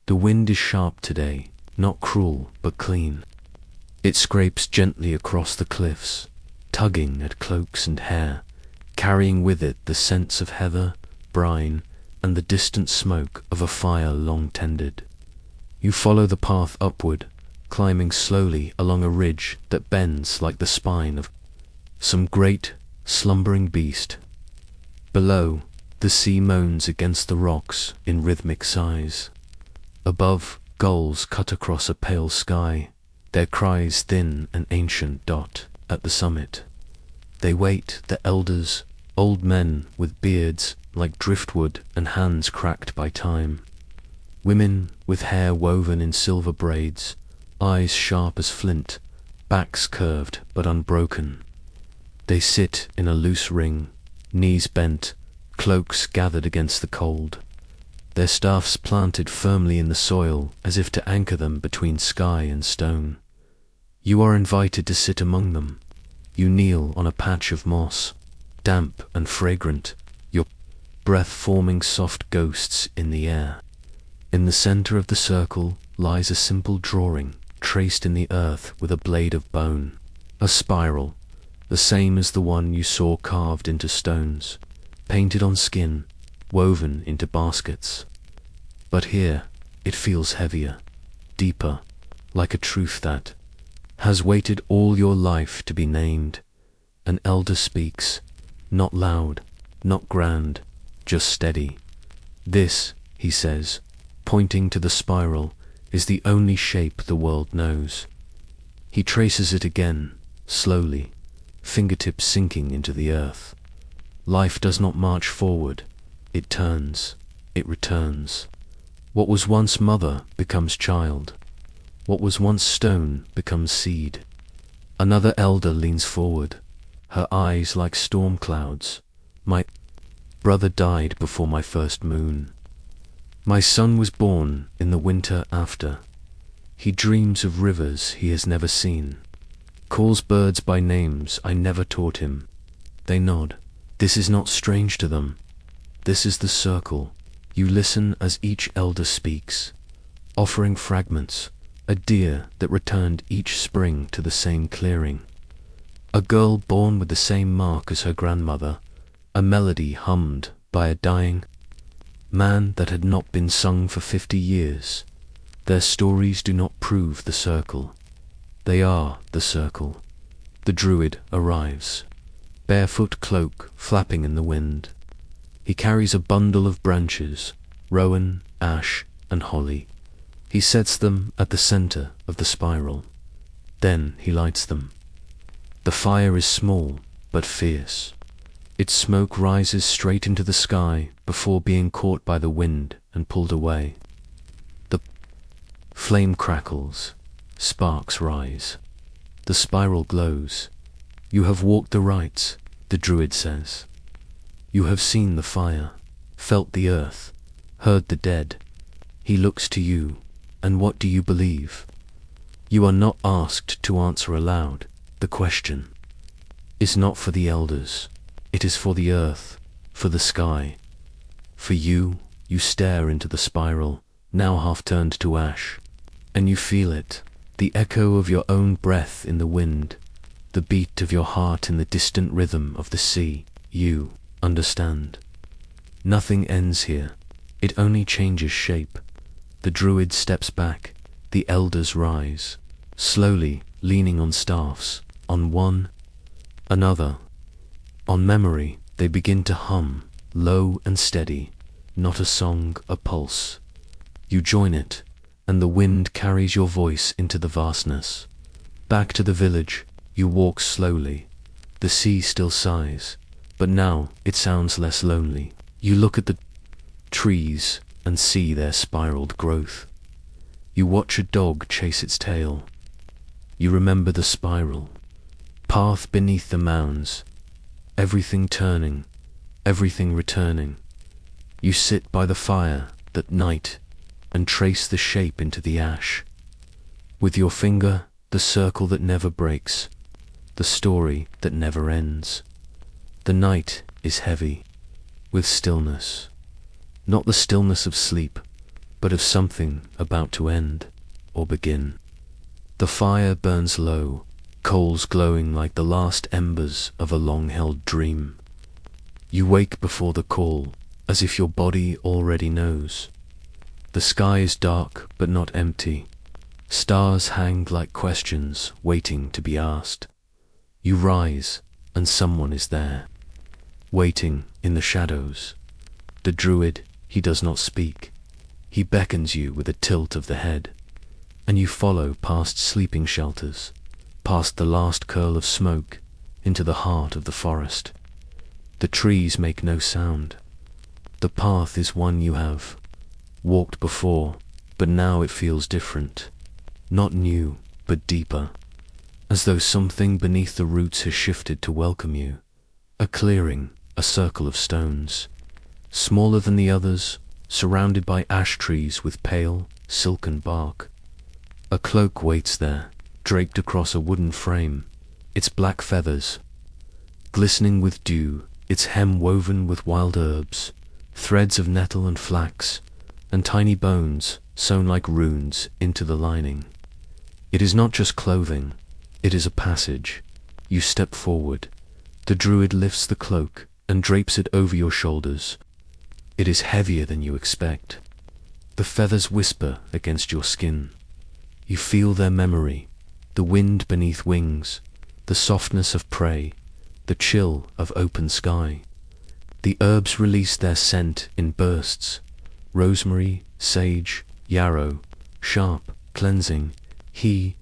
The wind is sharp today, not cruel but clean. It scrapes gently across the cliffs, tugging at cloaks and hair, carrying with it the scents of heather, brine, and the distant smoke of a fire long tended. You follow the path upward, climbing slowly along a ridge that bends like the spine of some great, slumbering beast. Below, the sea moans against the rocks in rhythmic sighs. Above, gulls cut across a pale sky, their cries thin and ancient dot at the summit. They wait, the elders, old men with beards like driftwood and hands cracked by time. Women with hair woven in silver braids, eyes sharp as flint, backs curved but unbroken. They sit in a loose ring, knees bent, cloaks gathered against the cold, their staffs planted firmly in the soil as if to anchor them between sky and stone. You are invited to sit among them. You kneel on a patch of moss, damp and fragrant, your breath forming soft ghosts in the air. In the center of the circle lies a simple drawing, traced in the earth with a blade of bone, a spiral, the same as the one you saw carved into stones, painted on skin, woven into baskets. But here it feels heavier, deeper, like a truth that has waited all your life to be named. An elder speaks, not loud, not grand, just steady. This, he says, pointing to the spiral, is the only shape the world knows. He traces it again, slowly, fingertips sinking into the earth. Life does not march forward, it turns, it returns. What was once mother becomes child. What was once stone becomes seed. Another elder leans forward, her eyes like storm clouds. My brother died before my first moon. My son was born in the winter after. He dreams of rivers he has never seen, calls birds by names I never taught him. They nod. This is not strange to them. This is the circle. You listen as each elder speaks, offering fragments, a deer that returned each spring to the same clearing, a girl born with the same mark as her grandmother, a melody hummed by a dying man that had not been sung for 50 years. Their stories do not prove the circle. They are the circle. The druid arrives, barefoot cloak flapping in the wind. He carries a bundle of branches, rowan, ash, and holly. He sets them at the center of the spiral. Then he lights them. The fire is small but fierce. Its smoke rises straight into the sky before being caught by the wind and pulled away. The flame crackles. Sparks rise. The spiral glows. You have walked the rites, the druid says. You have seen the fire, felt the earth, heard the dead. He looks to you, and what do you believe? You are not asked to answer aloud. The question is not for the elders. It is for the earth, for the sky. For you, you stare into the spiral, now half turned to ash, and you feel it, the echo of your own breath in the wind, the beat of your heart in the distant rhythm of the sea. You understand. Nothing ends here. It only changes shape. The druid steps back. The elders rise, slowly leaning on staffs, on one another. On memory, they begin to hum, low and steady, not a song, a pulse. You join it, and the wind carries your voice into the vastness. Back to the village, you walk slowly. The sea still sighs, but now it sounds less lonely. You look at the trees and see their spiraled growth. You watch a dog chase its tail. You remember the spiral, path beneath the mounds, everything turning, everything returning. You sit by the fire that night and trace the shape into the ash. With your finger, the circle that never breaks, the story that never ends. The night is heavy, with stillness. Not the stillness of sleep, but of something about to end or begin. The fire burns low, coals glowing like the last embers of a long-held dream. You wake before the call, as if your body already knows. The sky is dark but not empty. Stars hang like questions waiting to be asked. You rise, and someone is there, waiting in the shadows. The druid, he does not speak. He beckons you with a tilt of the head, and you follow past sleeping shelters, past the last curl of smoke, into the heart of the forest. The trees make no sound. The path is one you have walked before, but now it feels different. Not new, but deeper, as though something beneath the roots has shifted to welcome you. A clearing, a circle of stones, smaller than the others, surrounded by ash trees with pale, silken bark. A cloak waits there, draped across a wooden frame, its black feathers glistening with dew, its hem woven with wild herbs, threads of nettle and flax, and tiny bones sewn like runes into the lining. It is not just clothing, it is a passage. You step forward. The druid lifts the cloak and drapes it over your shoulders. It is heavier than you expect. The feathers whisper against your skin. You feel their memory, the wind beneath wings, the softness of prey, the chill of open sky. The herbs release their scent in bursts. Rosemary, sage, yarrow, sharp, cleansing. He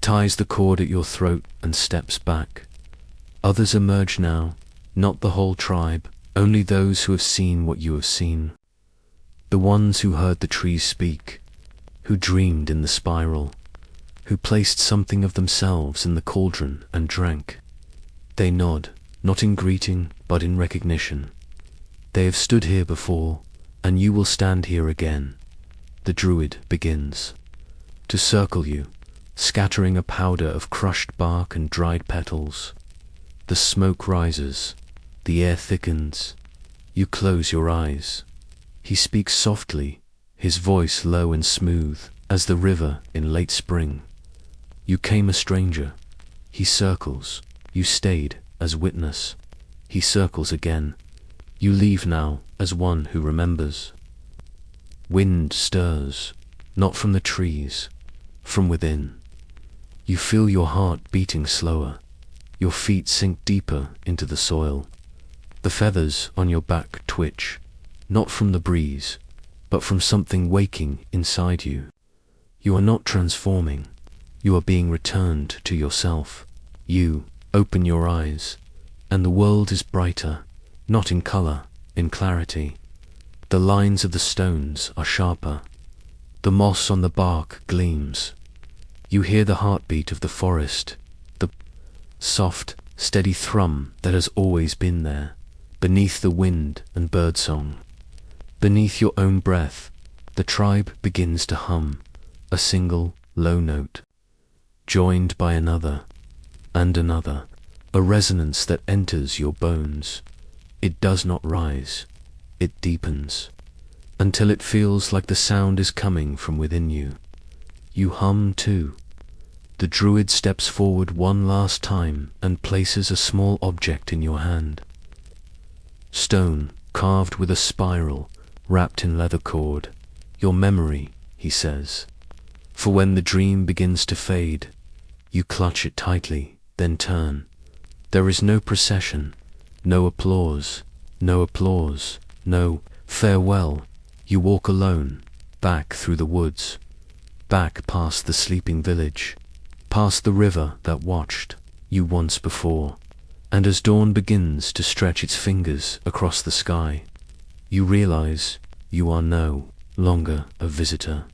ties the cord at your throat and steps back. Others emerge now, not the whole tribe, only those who have seen what you have seen. The ones who heard the trees speak, who dreamed in the spiral, who placed something of themselves in the cauldron and drank. They nod, not in greeting, but in recognition. They have stood here before, and you will stand here again. The druid begins to circle you, scattering a powder of crushed bark and dried petals. The smoke rises, the air thickens. You close your eyes. He speaks softly, his voice low and smooth as the river in late spring. You came a stranger. He circles. You stayed as witness. He circles again. You leave now as one who remembers. Wind stirs, not from the trees, from within. You feel your heart beating slower. Your feet sink deeper into the soil. The feathers on your back twitch, not from the breeze, but from something waking inside you. You are not transforming. You are being returned to yourself. You open your eyes, and the world is brighter, not in color, in clarity. The lines of the stones are sharper. The moss on the bark gleams. You hear the heartbeat of the forest, the soft, steady thrum that has always been there, beneath the wind and birdsong. Beneath your own breath, the tribe begins to hum, a single, low note, joined by another, and another, a resonance that enters your bones. It does not rise, it deepens, until it feels like the sound is coming from within you. You hum too. The druid steps forward one last time and places a small object in your hand. Stone, carved with a spiral, wrapped in leather cord. Your memory, he says. For when the dream begins to fade, you clutch it tightly, then turn. There is no procession, no applause, no farewell. You walk alone, back through the woods, back past the sleeping village, past the river that watched you once before. And as dawn begins to stretch its fingers across the sky, you realize you are no longer a visitor.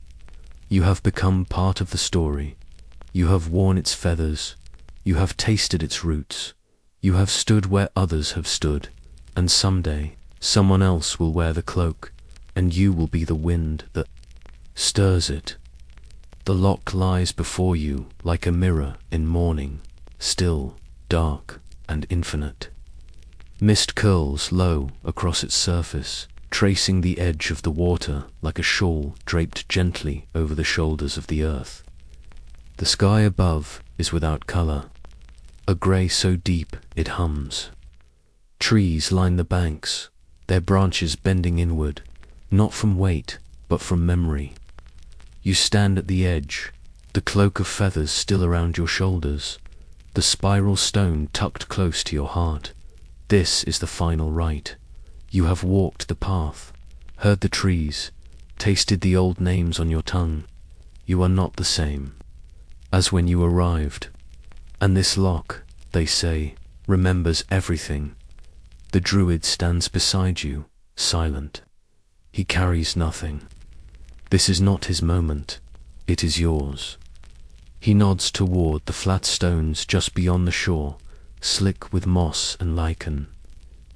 You have become part of the story. You have worn its feathers. You have tasted its roots. You have stood where others have stood. And someday, someone else will wear the cloak, and you will be the wind that stirs it. The lock lies before you like a mirror in morning, still, dark, and infinite. Mist curls low across its surface, tracing the edge of the water like a shawl draped gently over the shoulders of the earth. The sky above is without color, a gray so deep it hums. Trees line the banks, their branches bending inward, not from weight, but from memory. You stand at the edge, the cloak of feathers still around your shoulders, the spiral stone tucked close to your heart. This is the final rite. You have walked the path, heard the trees, tasted the old names on your tongue. You are not the same as when you arrived. And this lock, they say, remembers everything. The druid stands beside you, silent. He carries nothing. This is not his moment. It is yours. He nods toward the flat stones just beyond the shore, slick with moss and lichen.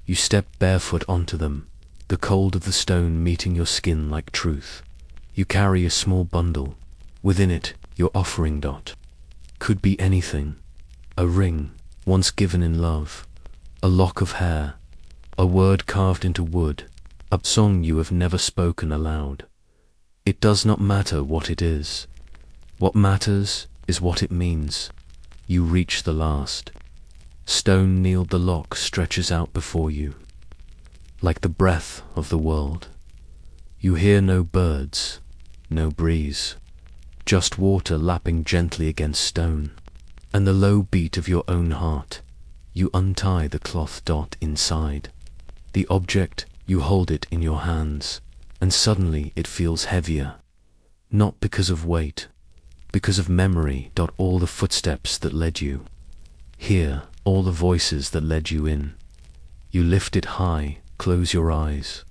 You step barefoot onto them, the cold of the stone meeting your skin like truth. You carry a small bundle. Within it, your offering dot. Could be anything. A ring, once given in love. A lock of hair. A word carved into wood. A song you have never spoken aloud. It does not matter what it is. What matters is what it means. You reach the last. Stone nailed the lock stretches out before you, like the breath of the world. You hear no birds, no breeze, just water lapping gently against stone, and the low beat of your own heart. You untie the cloth dot inside. The object, you hold it in your hands, and suddenly it feels heavier. Not because of weight, because of memory. All the footsteps that led you. Hear all the voices that led you in. You lift it high, close your eyes.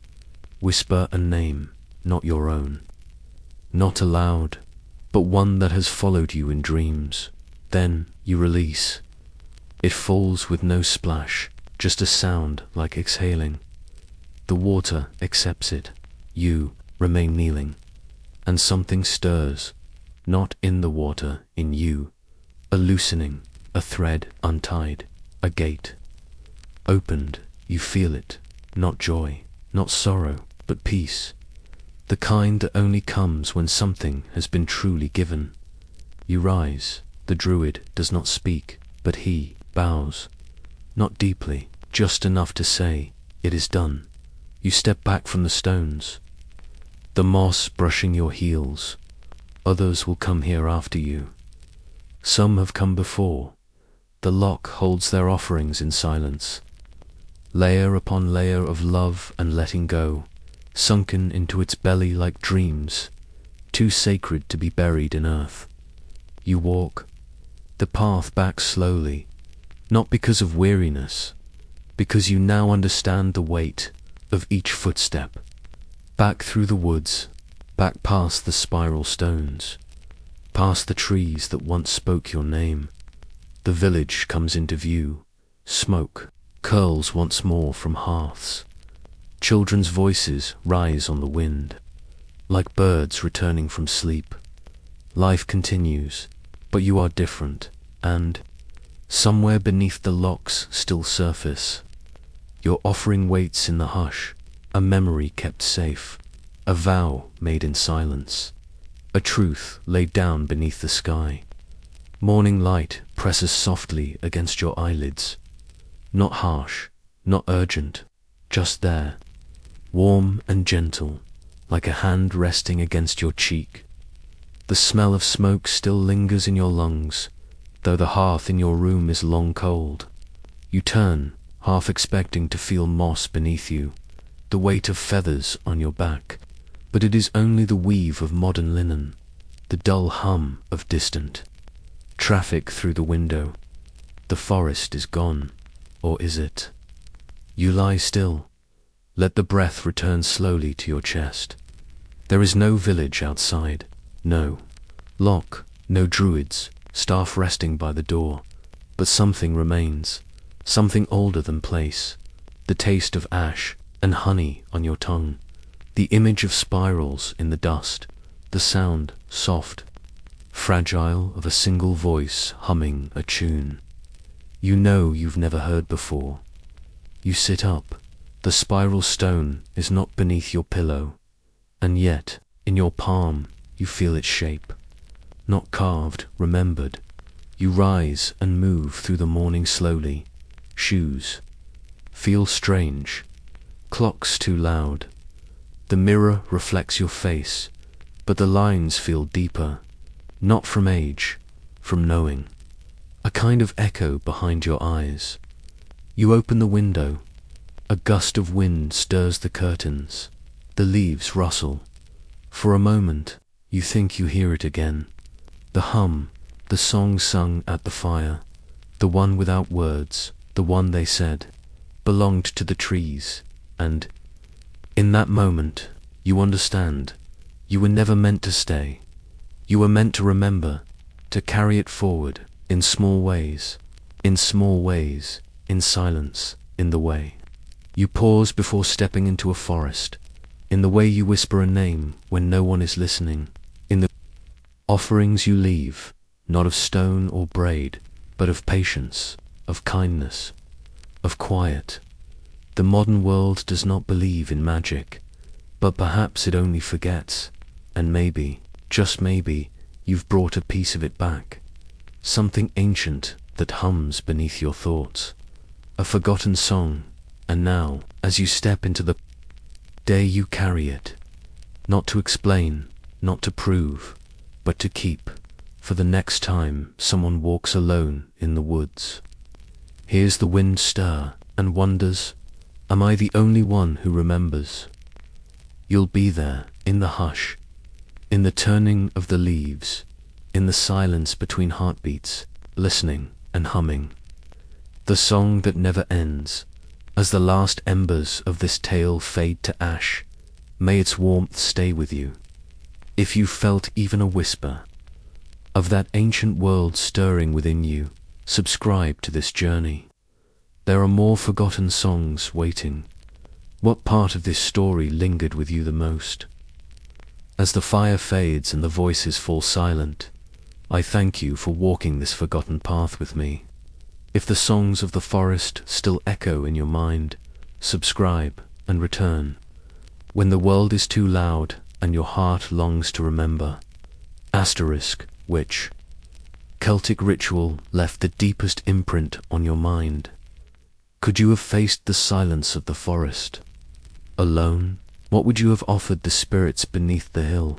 Whisper a name, not your own. Not aloud, but one that has followed you in dreams. Then you release. It falls with no splash, just a sound like exhaling. The water accepts it. You remain kneeling. And something stirs, not in the water, in you. A loosening, a thread untied, a gate opened. You feel it, not joy, not sorrow, but peace. The kind that only comes when something has been truly given. You rise. The druid does not speak, but he bows. Not deeply, just enough to say, "It is done." You step back from the stones, the moss brushing your heels. Others will come here after you. Some have come before. The lock holds their offerings in silence. Layer upon layer of love and letting go, sunken into its belly like dreams, too sacred to be buried in earth. You walk the path back slowly, not because of weariness, because you now understand the weight of each footstep. Back through the woods, back past the spiral stones, past the trees that once spoke your name. The village comes into view. Smoke curls once more from hearths. Children's voices rise on the wind, like birds returning from sleep. Life continues, but you are different, and somewhere beneath the lock's still surface, your offering waits in the hush, a memory kept safe, a vow made in silence, a truth laid down beneath the sky. Morning light presses softly against your eyelids, not harsh, not urgent, just there, warm and gentle, like a hand resting against your cheek. The smell of smoke still lingers in your lungs, though the hearth in your room is long cold. You turn, half expecting to feel moss beneath you, the weight of feathers on your back, but it is only the weave of modern linen, the dull hum of distant traffic through the window. The forest is gone, or is it? You lie still. Let the breath return slowly to your chest. There is no village outside, no lock, no druids, staff resting by the door, but something remains, something older than place, the taste of ash and honey on your tongue, the image of spirals in the dust, the sound, soft, fragile, of a single voice humming a tune you know you've never heard before. You sit up. The spiral stone is not beneath your pillow, and yet, in your palm, you feel its shape. Not carved, remembered. You rise and move through the morning slowly. Shoes feel strange. Clocks too loud. The mirror reflects your face, but the lines feel deeper, not from age, from knowing. A kind of echo behind your eyes. You open the window. A gust of wind stirs the curtains. The leaves rustle. For a moment, you think you hear it again. The hum, the song sung at the fire, the one without words, the one they said, belonged to the trees, and in that moment, you understand. You were never meant to stay. You were meant to remember, to carry it forward, in small ways, in silence, in the way you pause before stepping into a forest, in the way you whisper a name when no one is listening, in the offerings you leave, not of stone or braid, but of patience, of kindness, of quiet. The modern world does not believe in magic, but perhaps it only forgets, and maybe, just maybe, you've brought a piece of it back. Something ancient that hums beneath your thoughts. A forgotten song, and now, as you step into the day, you carry it. Not to explain, not to prove, but to keep, for the next time someone walks alone in the woods. Hears the wind stir, and wonders, am I the only one who remembers? You'll be there, in the hush, in the turning of the leaves, in the silence between heartbeats, listening and humming. The song that never ends. As the last embers of this tale fade to ash, may its warmth stay with you. If you felt even a whisper of that ancient world stirring within you, subscribe to this journey. There are more forgotten songs waiting. What part of this story lingered with you the most? As the fire fades and the voices fall silent, I thank you for walking this forgotten path with me. If the songs of the forest still echo in your mind, subscribe and return. When the world is too loud and your heart longs to remember. Which Celtic ritual left the deepest imprint on your mind? Could you have faced the silence of the forest? Alone, what would you have offered the spirits beneath the hill?